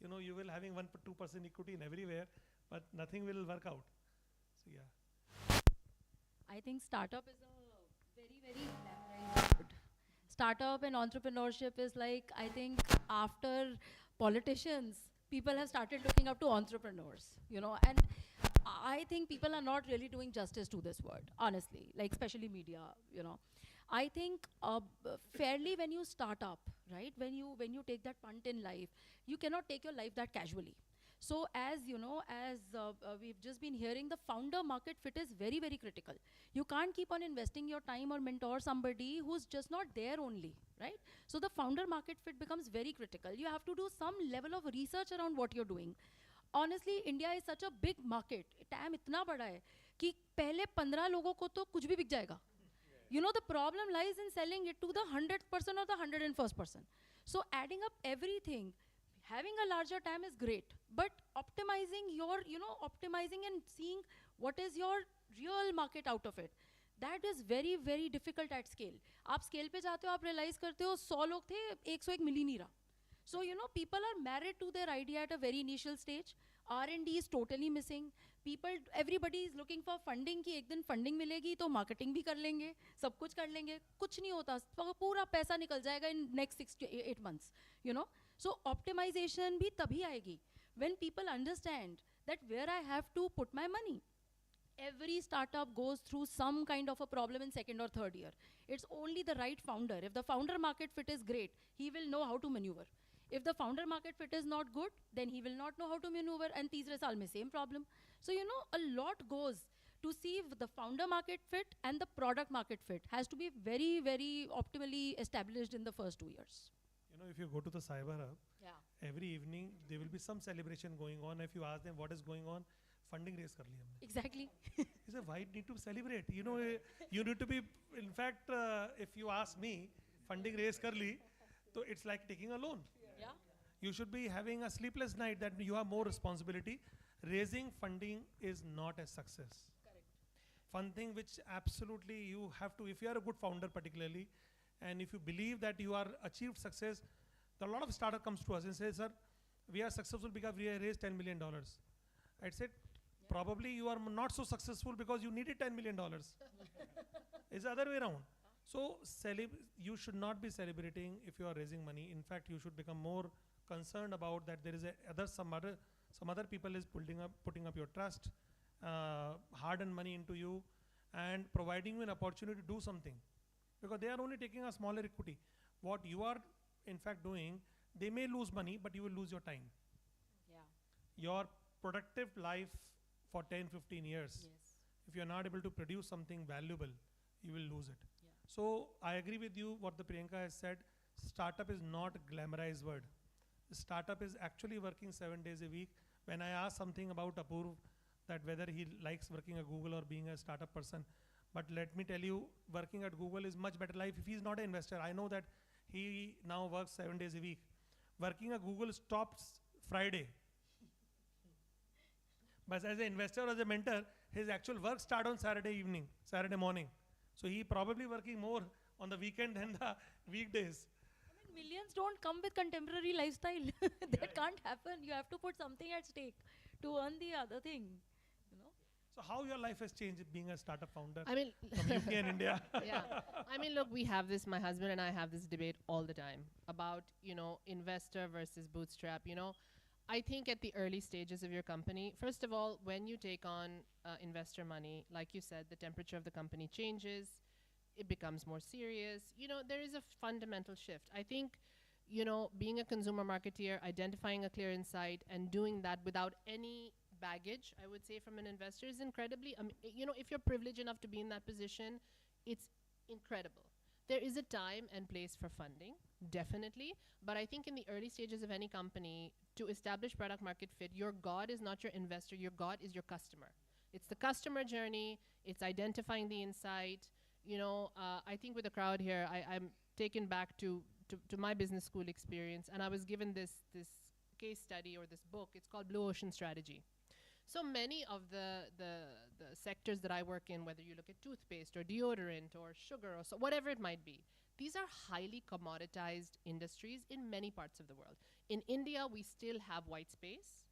You know, you will having 1-2% equity in everywhere, but nothing will work out. So yeah. I think startup is a very, very glamorized word. Startup and entrepreneurship is like, I think after politicians, people have started looking up to entrepreneurs, you know, and I think people are not really doing justice to this word, honestly, like especially media, you know. I think fairly when you start up, right, when you take that punt in life, you cannot take your life that casually. So as you know, as we've just been hearing, the founder market fit is very, very critical. You can't keep on investing your time or mentor somebody who's just not there only, right? So the founder market fit becomes very critical. You have to do some level of research around what you're doing. Honestly, India is such a big market. TAM इतना बड़ा है कि पहले 15 लोगों को तो कुछ भी बिक जाएगा. You know, the problem lies in selling it to the 100% or the 101st person. So adding up everything, having a larger TAM is great, but optimizing your, you know, optimizing and seeing what is your real market out of it, that is very, very difficult at scale. आप scale पे जाते हो, आप realize करते हो 100 लोग थे, 101 मिल ही नहीं रहा. So, you know, people are married to their idea at a very initial stage. R&D is totally missing. Everybody is looking for funding कि एक दिन funding मिलेगी तो marketing भी कर लेंगे, सब कुछ कर लेंगे. कुछ नहीं होता, पूरा पैसा निकल जाएगा in next 6 to 8 months, you know. So optimization भी तभी आएगी when people understand that where I have to put my money. Every startup goes through some kind of a problem in second or third year. It's only the right founder. If the founder market fit is great, he will know how to maneuver. If the founder market fit is not good, then he will not know how to maneuver, and तीसरे साल में same problem. So you know, a lot goes to see if the founder market fit and the product market fit has to be very, very optimally established in the first 2 years. You know, if you go to the Cyber Hub, Yeah. every evening there will be some celebration going on. If you ask them what is going on, funding raise कर लिया हमने. Exactly. He said, why need to celebrate? You know, you need to be, in fact, if you ask me, funding raise कर ली, so it's like taking a loan. Yeah. You should be having a sleepless night that you have more responsibility. Raising funding is not a success. Correct. One thing which absolutely you have to, if you are a good founder particularly, and if you believe that you are achieved success, a lot of startup comes to us and says, sir, we are successful because we have raised $10 million. I said, probably you are not so successful because you needed $10 million. It's the other way around. So you should not be celebrating if you are raising money. In fact, you should become more concerned about that there is some other people is putting up your trust, hard-earned money into you, and providing you an opportunity to do something. Because they are only taking a smaller equity. What you are in fact doing, they may lose money, but you will lose your time. Yeah. Your productive life for 10-15 years. Yes. If you are not able to produce something valuable, you will lose it. Yeah. So I agree with you what the Priyanka has said. Startup is not a glamorized word. Startup is actually working 7 days a week. When I asked something about Apurva, that whether he likes working at Google or being a startup person, but let me tell you, working at Google is much better life if he's not an investor. I know that he now works 7 days a week. Working at Google stops Friday. But as an investor or as a mentor, his actual work starts on Saturday morning. So he probably working more on the weekend than the weekdays. I mean, millions don't come with contemporary lifestyle. That can't happen. You have to put something at stake to earn the other thing. You know? So how your life has changed being a startup founder I mean, from UK and India? yeah. I mean, look, we have this, my husband and I have this debate all the time about, you know, investor versus bootstrap. You know, I think at the early stages of your company, first of all, when you take on investor money, like you said, the temperature of the company changes, it becomes more serious. You know, there is a fundamental shift. I think, you know, being a consumer marketeer, identifying a clear insight and doing that without any baggage, I would say, from an investor is incredibly, you know, if you're privileged enough to be in that position, it's incredible. There is a time and place for funding, definitely. But I think in the early stages of any company, to establish product market fit, your God is not your investor, your God is your customer. It's the customer journey, it's identifying the insight. You know, I think with the crowd here, I'm taken back to my business school experience, and I was given this case study or this book. It's called Blue Ocean Strategy. So many of the sectors that I work in, whether you look at toothpaste or deodorant or sugar or so, whatever it might be, these are highly commoditized industries in many parts of the world. In India, we still have white space.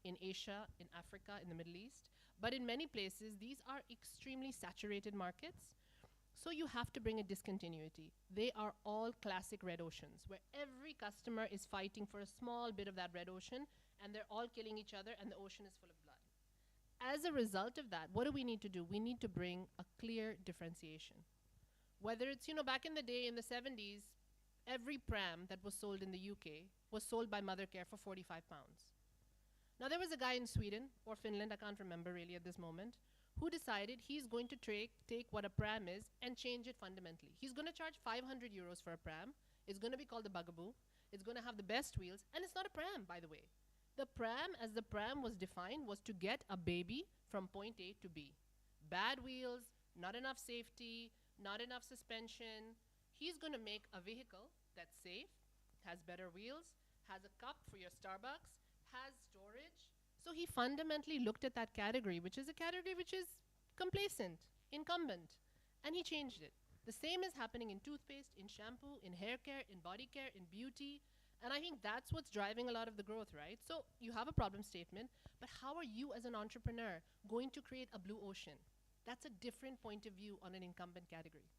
In Asia, in Africa, in the Middle East. But in many places, these are extremely saturated markets. So you have to bring a discontinuity. They are all classic red oceans, where every customer is fighting for a small bit of that red ocean, and they're all killing each other, and the ocean is full of blood. As a result of that, what do we need to do? We need to bring a clear differentiation. Whether it's, you know, back in the day, in the 70s, every pram that was sold in the UK was sold by Mothercare for 45 pounds. Now, there was a guy in Sweden, or Finland, I can't remember really at this moment, who decided he's going to take what a pram is and change it fundamentally. He's going to charge 500 euros for a pram. It's going to be called the Bugaboo. It's going to have the best wheels. And it's not a pram, by the way. The pram, as the pram was defined, was to get a baby from point A to B. Bad wheels, not enough safety, not enough suspension. He's going to make a vehicle that's safe, has better wheels, has a cup for your Starbucks, has storage. So he fundamentally looked at that category, which is a category which is complacent, incumbent, and he changed it. The same is happening in toothpaste, in shampoo, in hair care, in body care, in beauty. And I think that's what's driving a lot of the growth, right? So you have a problem statement, but how are you as an entrepreneur going to create a blue ocean? That's a different point of view on an incumbent category,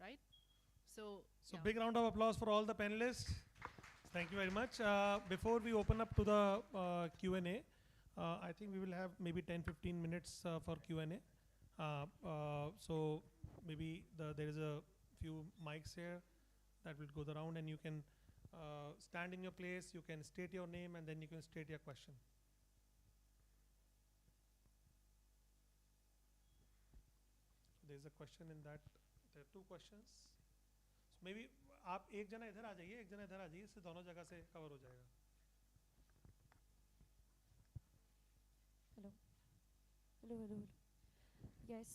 right? So yeah. Big round of applause for all the panelists. Thank you very much. Before we open up to the Q&A, I think we will have maybe 10-15 minutes for Q&A. So maybe there is a few mics here that will go the round, and you can stand in your place, you can state your name, and then you can state your question. There is a question in that. There are two questions. So maybe आप एक जना इधर आ जाइए, एक जना इधर आ जाइए, इससे दोनों जगह से कवर हो जाएगा. Hello. Hello, hello, hello. Yes.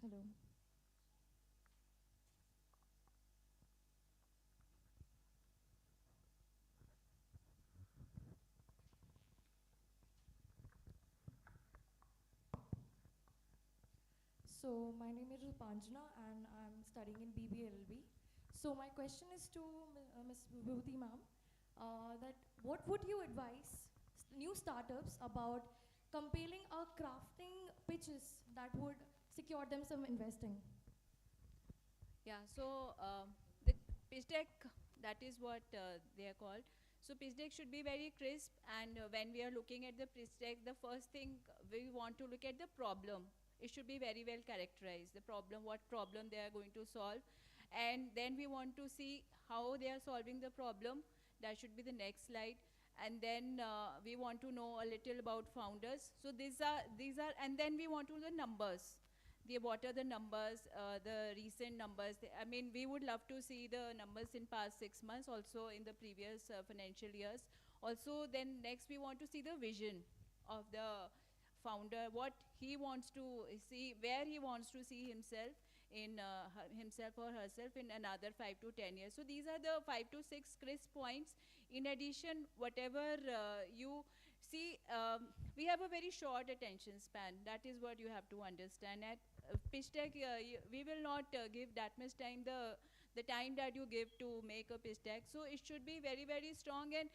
Hello. So my name is Rupanjana and I'm studying in BBLB. So my question is to Ms. Vibhuti ma'am, that what would you advise new startups about compiling or crafting pitches that would secure them some investing? Yeah, so the pitch deck, that is what they are called. So pitch deck should be very crisp, and when we are looking at the pitch deck, the first thing we want to look at the problem. It should be very well characterized, the problem, what problem they are going to solve. And then we want to see how they are solving the problem. That should be the next slide. And then we want to know a little about founders. So these are, and then we want to know the numbers. What are the numbers, the recent numbers? I mean, we would love to see the numbers in past 6 months, also in the previous financial years. Also, then next we want to see the vision of the founder, what he wants to see, where he wants to see himself in himself or herself in another 5 to 10 years. So these are the 5 to 6 crisp points. In addition, whatever you see, we have a very short attention span. That is what you have to understand. At pitch deck, we will not give that much time, the time that you give to make a pitch deck. So it should be very, very strong, and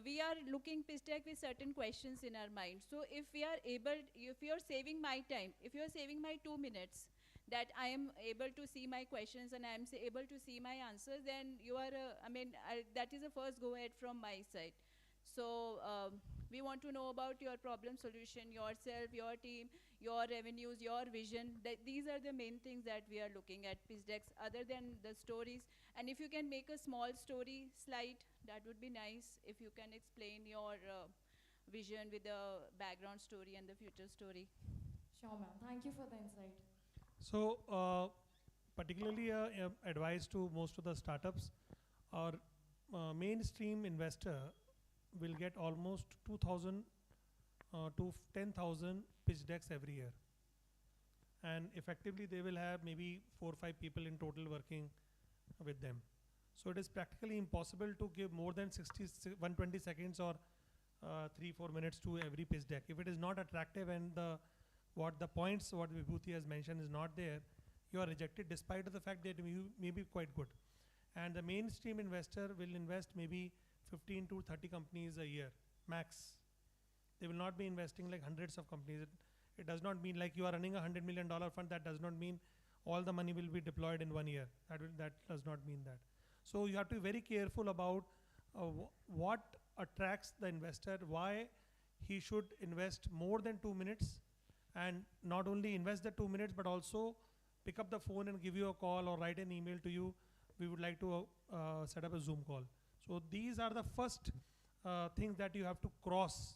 we are looking pitch deck with certain questions in our mind. So if we are able, if you are saving my time, if you are saving my 2 minutes, that I am able to see my questions and I am able to see my answers, then you are, that is a first go ahead from my side. So we want to know about your problem solution, yourself, your team, your revenues, your vision. These are the main things that we are looking at pitch decks, other than the stories. And if you can make a small story slide, that would be nice. If you can explain your vision with the background story and the future story. Sure, ma'am. Thank you for the insight. So, particularly advice to most of the startups, our mainstream investor will get almost 2,000 to 10,000 pitch decks every year. And effectively, they will have maybe 4 or 5 people in total working with them. So it is practically impossible to give more than 120 seconds or 3-4 minutes to every pitch deck. If it is not attractive and what Vibhuti has mentioned is not there, you are rejected despite of the fact that you may be quite good. And the mainstream investor will invest maybe 15 to 30 companies a year, max. They will not be investing like hundreds of companies. It does not mean like you are running a $100 million fund. That does not mean all the money will be deployed in 1 year. That does not mean that. So you have to be very careful about what attracts the investor, why he should invest more than 2 minutes, and not only invest the 2 minutes, but also pick up the phone and give you a call or write an email to you. We would like to set up a Zoom call. So these are the first things that you have to cross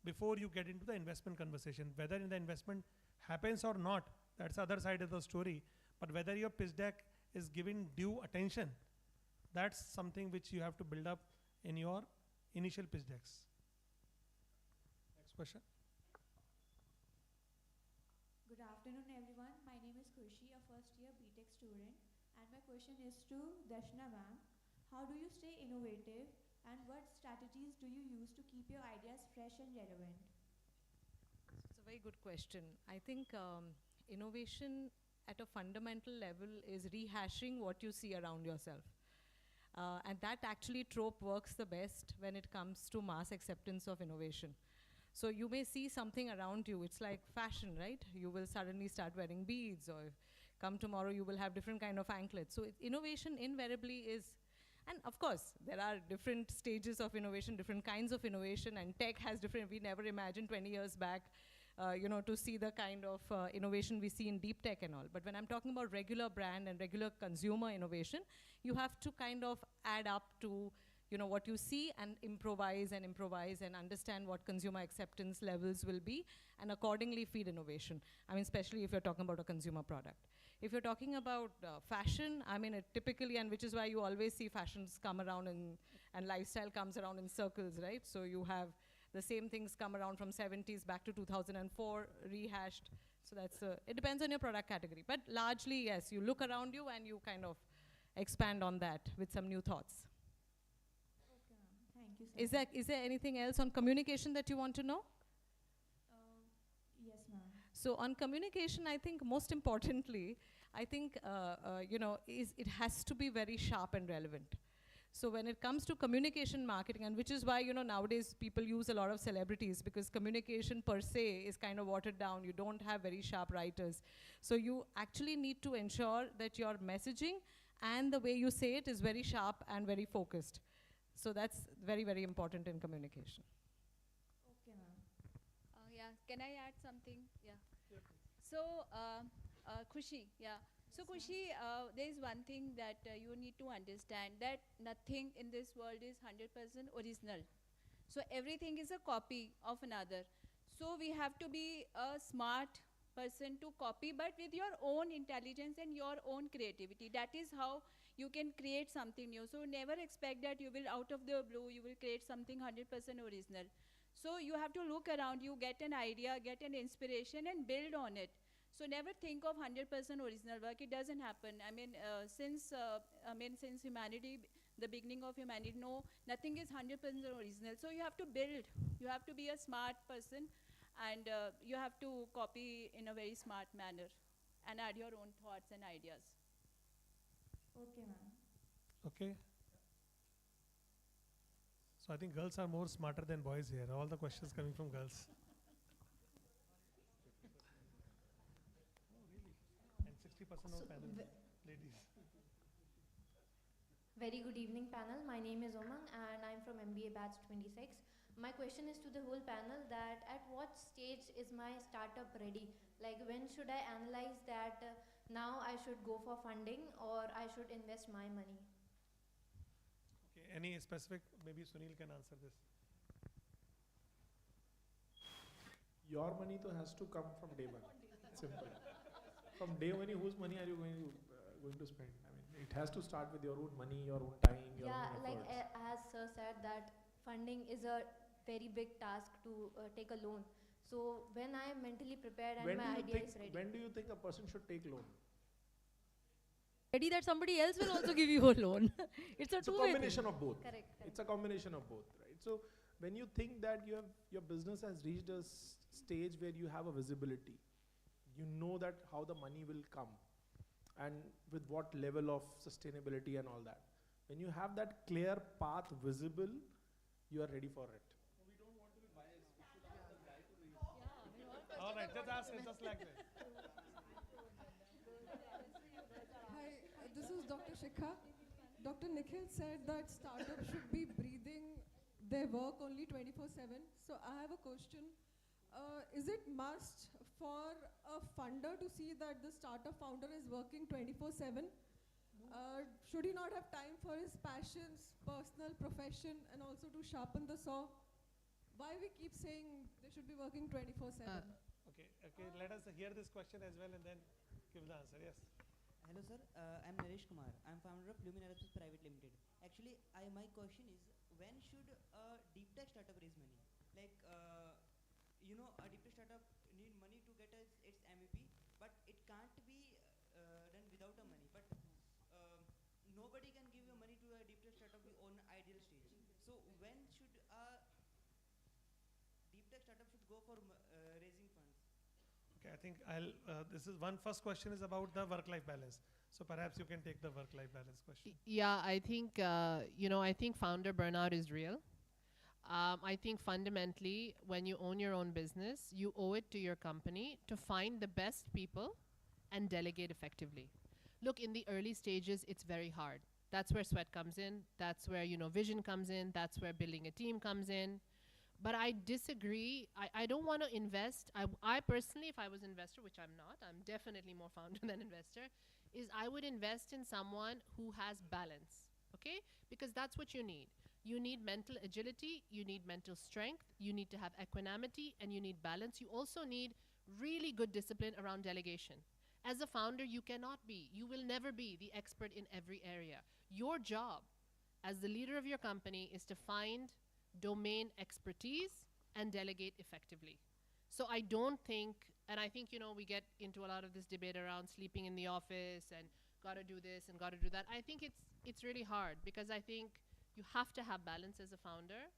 before you get into the investment conversation. Whether the investment happens or not, that's the other side of the story. But whether your pitch deck is given due attention, that's something which you have to build up in your initial pitch decks. Next question. Good afternoon, everyone. My name is Khushi, a first-year BTech student, and my question is to Darshana ma'am. How do you stay innovative, and what strategies do you use to keep your ideas fresh and relevant? It's a very good question. I think innovation at a fundamental level is rehashing what you see around yourself. And that actually trope works the best when it comes to mass acceptance of innovation. So you may see something around you. It's like fashion, right? You will suddenly start wearing beads, or come tomorrow you will have different kind of anklets. So innovation invariably is, and of course, there are different stages of innovation, different kinds of innovation, and tech has different, we never imagined 20 years back, to see the kind of innovation we see in deep tech and all. But when I'm talking about regular brand and regular consumer innovation, you have to kind of add up to what you see and improvise and understand what consumer acceptance levels will be and accordingly feed innovation. I mean, especially if you're talking about a consumer product. If you're talking about fashion, I mean, it typically, and which is why you always see fashions come around and lifestyle comes around in circles, right? So you have the same things come around from 70s back to 2004, rehashed. So that's, it depends on your product category. But largely, yes, you look around you and you kind of expand on that with some new thoughts. Okay, ma'am. Thank you so much. Is there anything else on communication that you want to know? Yes, ma'am. So on communication, I think most importantly, I think it has to be very sharp and relevant. So when it comes to communication marketing, and which is why nowadays people use a lot of celebrities, because communication per se is kind of watered down. You don't have very sharp writers. So you actually need to ensure that your messaging and the way you say it is very sharp and very focused. So that's very, very important in communication. Okay, ma'am. Yeah, can I add something? Yeah. So, Khushi, yeah. So Khushi, there is one thing that you need to understand, that nothing in this world is 100% original. So everything is a copy of another. So we have to be a smart person to copy, but with your own intelligence and your own creativity. That is how you can create something new. So never expect that you will, out of the blue, you will create something 100% original. So you have to look around you, get an idea, get an inspiration, and build on it. So never think of 100% original work. It doesn't happen. I mean, since humanity, the beginning of humanity, no, nothing is 100% original. So you have to build. You have to be a smart person, and you have to copy in a very smart manner, and add your own thoughts and ideas. Okay, ma'am. Okay. So I think girls are more smarter than boys here. All the questions coming from girls. And Very good evening, panel. My name is Omang and I'm from MBA batch 26. My question is to the whole panel that at what stage is my startup ready? Like when should I analyze that now I should go for funding or I should invest my money? Okay, any specific, maybe Sunil can answer this. Your money to has to come from day one. Simple. From day one, whose money are you going to spend? I mean, it has to start with your own money, your own time, your own efforts. Like as sir said that funding is a very big task to take a loan. So when I am mentally prepared and my idea is ready. When do you think a person should take loan? Ready that somebody else will also give you a loan. It's a combination of both. Correct. It's a combination of both, right? So when you think that your business has reached a stage where you have a visibility, you know that how the money will come and with what level of sustainability and all that. When you have that clear path visible, you are ready for it. We don't want to be biased. We should ask the guy to raise. All right, just ask it just like this. Hi, this is Dr. Shekha. Dr. Nikhil said that startups should be breathing their work only 24/7. So I have a question. Is it must for a funder to see that the startup founder is working 24/7? Should he not have time for his passions, personal, profession, and also to sharpen the saw? Why we keep saying they should be working 24/7? Okay, let us hear this question as well and then give the answer. Yes. Hello sir, I'm Naresh Kumar. I'm founder of Luminaris Private Limited. Actually, my question is, when should a deep tech startup raise money? Like, a deep tech startup need money to get its MVP, but it can't be done without a money. But nobody can give you money to a deep tech startup on ideal stage. So when should a deep tech startup should go for raising funds? Okay, I think this is one first question is about the work-life balance. So perhaps you can take the work-life balance question. Yeah, I think, I think founder burnout is real. I think fundamentally, when you own your own business, you owe it to your company to find the best people and delegate effectively. Look, in the early stages, it's very hard. That's where sweat comes in. That's where, vision comes in. That's where building a team comes in. But I disagree. I don't want to invest. I personally, if I was investor, which I'm not, I'm definitely more founder than investor, is I would invest in someone who has balance, okay? Because that's what you need. You need mental agility, you need mental strength, you need to have equanimity, and you need balance. You also need really good discipline around delegation. As a founder, you will never be the expert in every area. Your job as the leader of your company is to find domain expertise and delegate effectively. So I don't think, and I think, we get into a lot of this debate around sleeping in the office and gotta do this and gotta do that. I think it's really hard because I think you have to have balance as a founder.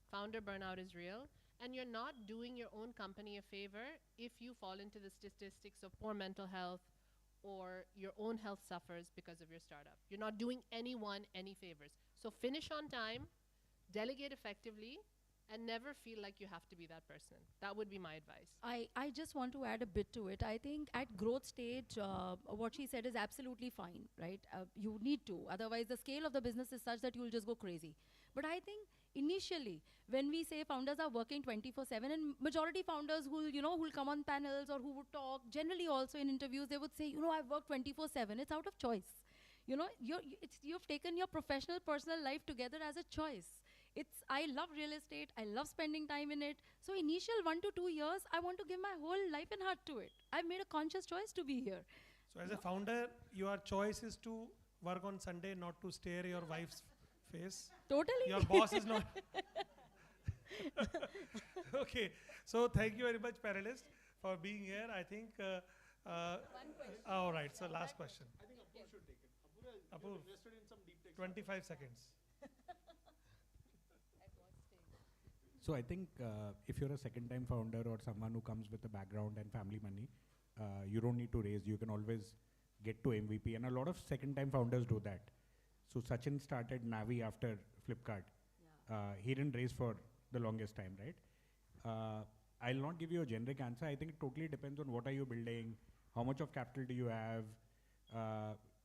Founder burnout is real. And you're not doing your own company a favor if you fall into the statistics of poor mental health or your own health suffers because of your startup. You're not doing anyone any favors. So finish on time, delegate effectively, and never feel like you have to be that person. That would be my advice. I just want to add a bit to it. I think at growth stage, what she said is absolutely fine, right? You need to. Otherwise, the scale of the business is such that you'll just go crazy. But I think initially, when we say founders are working 24/7, and majority founders who'll come on panels or who would talk, generally also in interviews, they would say, I've worked 24/7. It's out of choice. You've taken your professional, personal life together as a choice. I love real estate. I love spending time in it. So initial 1 to 2 years, I want to give my whole life and heart to it. I've made a conscious choice to be here. So as a founder, your choice is to work on Sunday, not to stare your wife's face. Totally. Your boss is not. Okay. So thank you very much, panelists, for being here. I think. One question. All right. So last question. I think Apurva should take it. Apurva, invested in some deep tech. 25 seconds. So I think if you're a second-time founder or someone who comes with a background and family money, you don't need to raise. You can always get to MVP, and a lot of second-time founders do that. So Sachin started Navi after Flipkart. Yeah. He didn't raise for the longest time, right? I'll not give you a generic answer. I think it totally depends on what are you building, how much of capital do you have,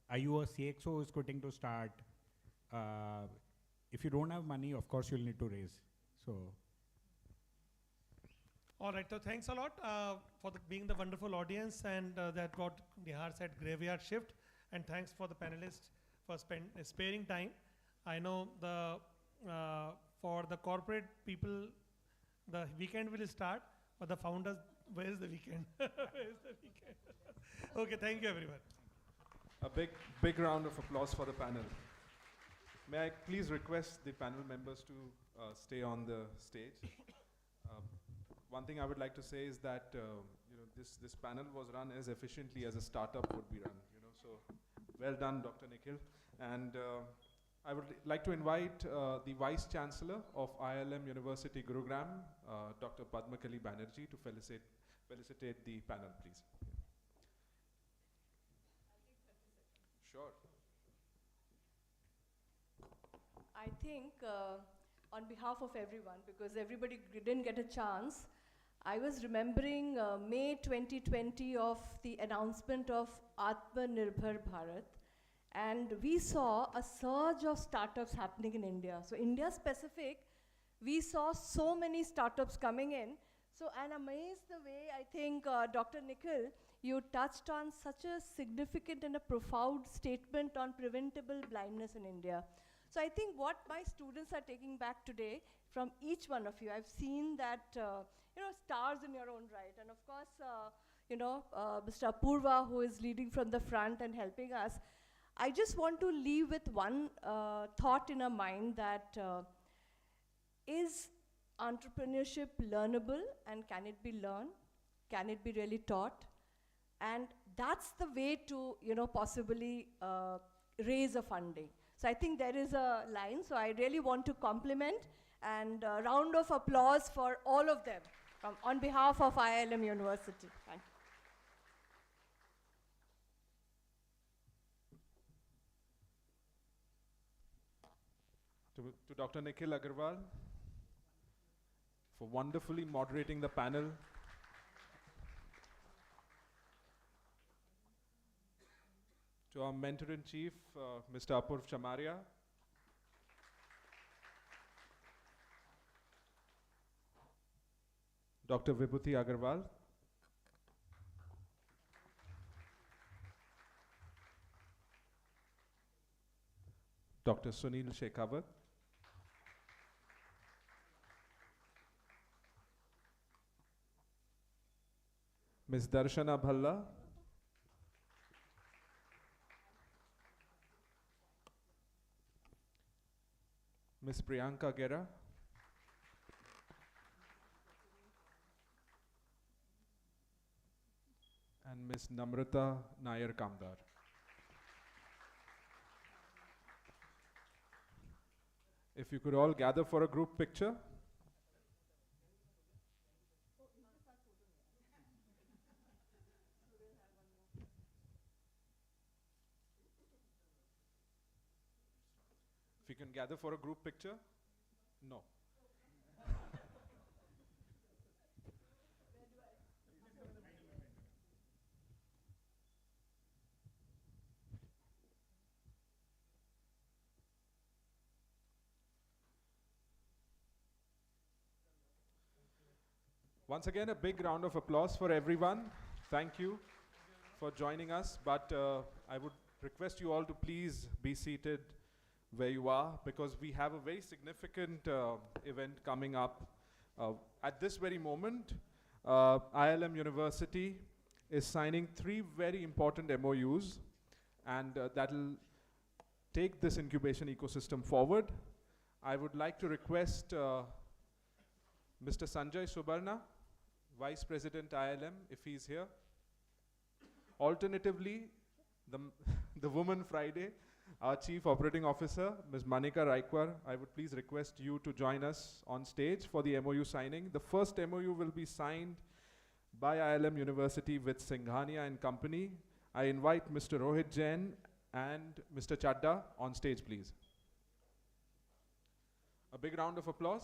are you a CXO who's quitting to start, if you don't have money, of course you'll need to raise. So. All right, so thanks a lot for being the wonderful audience, and that what Nihar said, graveyard shift, and thanks for the panelists for sparing time. I know for the corporate people, the weekend will start, but the founders, where is the weekend? Where is the weekend? Okay, thank you everyone. A big round of applause for the panel. May I please request the panel members to stay on the stage? One thing I would like to say is that this panel was run as efficiently as a startup would be run. So well done, Dr. Nikhil. And I would like to invite the Vice Chancellor of IILM University Gurugram, Dr. Padmakali Banerjee, to felicitate the panel, please. Sure. I think on behalf of everyone, because everybody didn't get a chance, I was remembering May 2020 of the announcement of Atmanirbhar Bharat, and we saw a surge of startups happening in India. So India specific, we saw so many startups coming in. So I'm amazed the way I think Dr. Nikhil, you touched on such a significant and a profound statement on preventable blindness in India. So I think what my students are taking back today from each one of you, I've seen that, stars in your own right. And of course, Mr. Apurva, who is leading from the front and helping us. I just want to leave with one thought in our mind that is entrepreneurship learnable, and can it be learned? Can it be really taught? And that's the way to, possibly raise a funding. So I think there is a line, so I really want to compliment and a round of applause for all of them on behalf of IILM University. Thank you. To Dr. Nikhil Agarwal for wonderfully moderating the panel. To our mentor-in-chief, Mr. Apurva Chamaria. Dr. Vibhuti Agarwal. Dr. Sunil Shekhawat. Ms. Darshana Bhalla. Ms. Priyanka Gera. And Ms. Namrata Nair Kamdar. If you could all gather for a group picture. If you can gather for a group picture. No. Once again, a big round of applause for everyone. Thank you for joining us, but I would request you all to please be seated where you are, because we have a very significant event coming up. At this very moment, IILM University is signing 3 very important MOUs, and that will take this incubation ecosystem forward. I would like to request Mr. Sanjay Subarna, Vice President IILM, if he's here. Alternatively, the Woman Friday, our Chief Operating Officer, Ms. Manika Raikwar, I would please request you to join us on stage for the MOU signing. The first MOU will be signed by IILM University with Singhania and Company. I invite Mr. Rohit Jain and Mr. Chadda on stage, please. A big round of applause.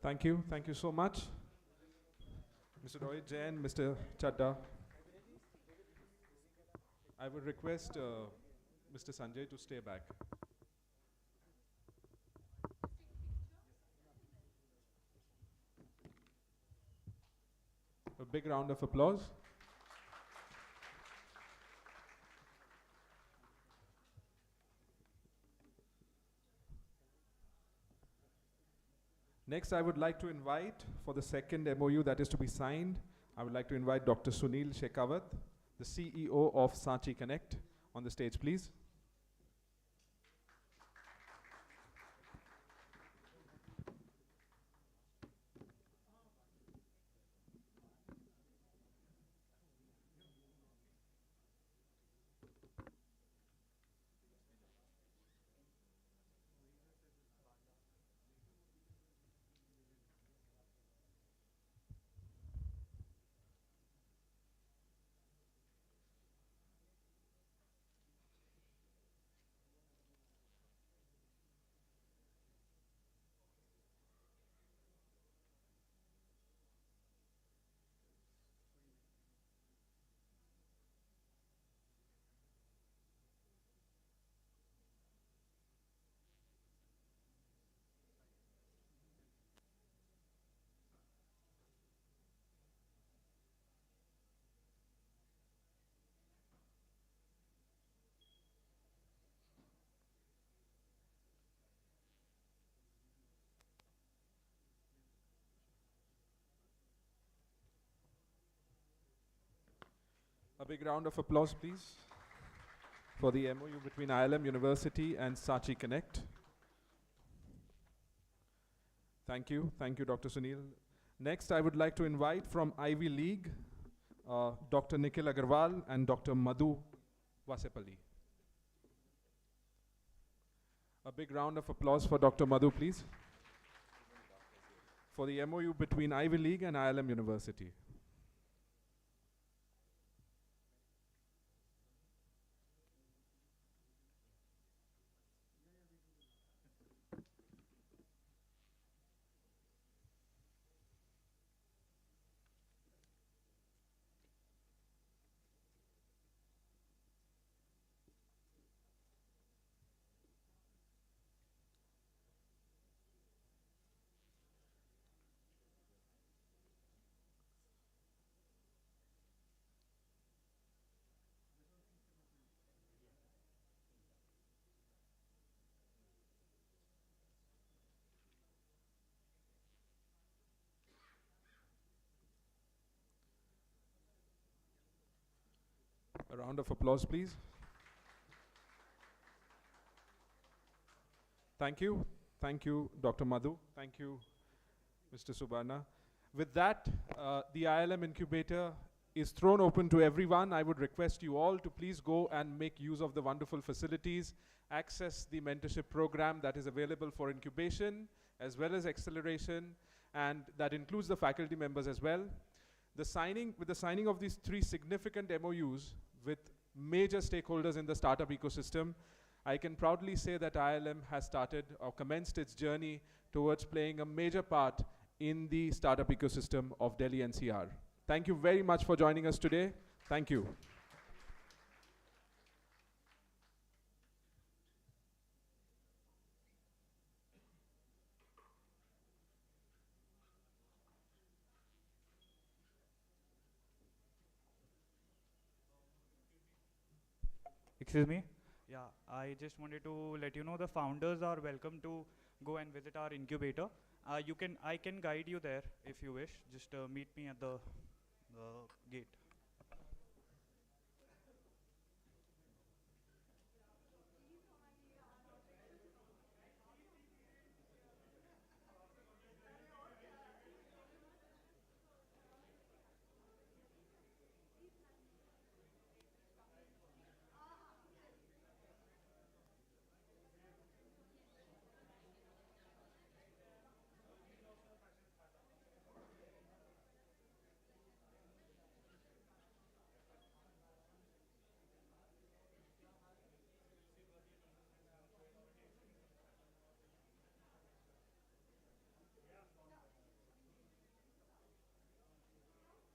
Thank you so much. Mr. Rohit Jain, Mr. Chadda. I would request Mr. Sanjay to stay back. A big round of applause. Next, I would like to invite for the second MOU that is to be signed, I would like to invite Dr. Sunil Shekhawat, the CEO of Sanchi Connect, on the stage, please. A big round of applause, please, for the MOU between IILM University and Sanchi Connect. Thank you, Dr. Sunil. Next, I would like to invite from Ivy League, Dr. Nikhil Agarwal and Dr. Madhu Vasepalli. A big round of applause for Dr. Madhu, please, for the MOU between Ivy League and IILM University. A round of applause, please. Thank you, Dr. Madhu. Thank you, Mr. Subarna. With that, the IILM incubator is thrown open to everyone. I would request you all to please go and make use of the wonderful facilities, access the mentorship program that is available for incubation as well as acceleration, and that includes the faculty members as well. With the signing of these 3 significant MOUs with major stakeholders in the startup ecosystem, I can proudly say that IILM has started or commenced its journey towards playing a major part in the startup ecosystem of Delhi NCR. Thank you very much for joining us today. Thank you. Excuse me? Yeah, I just wanted to let you know the founders are welcome to go and visit our incubator. I can guide you there if you wish. Just meet me at the gate.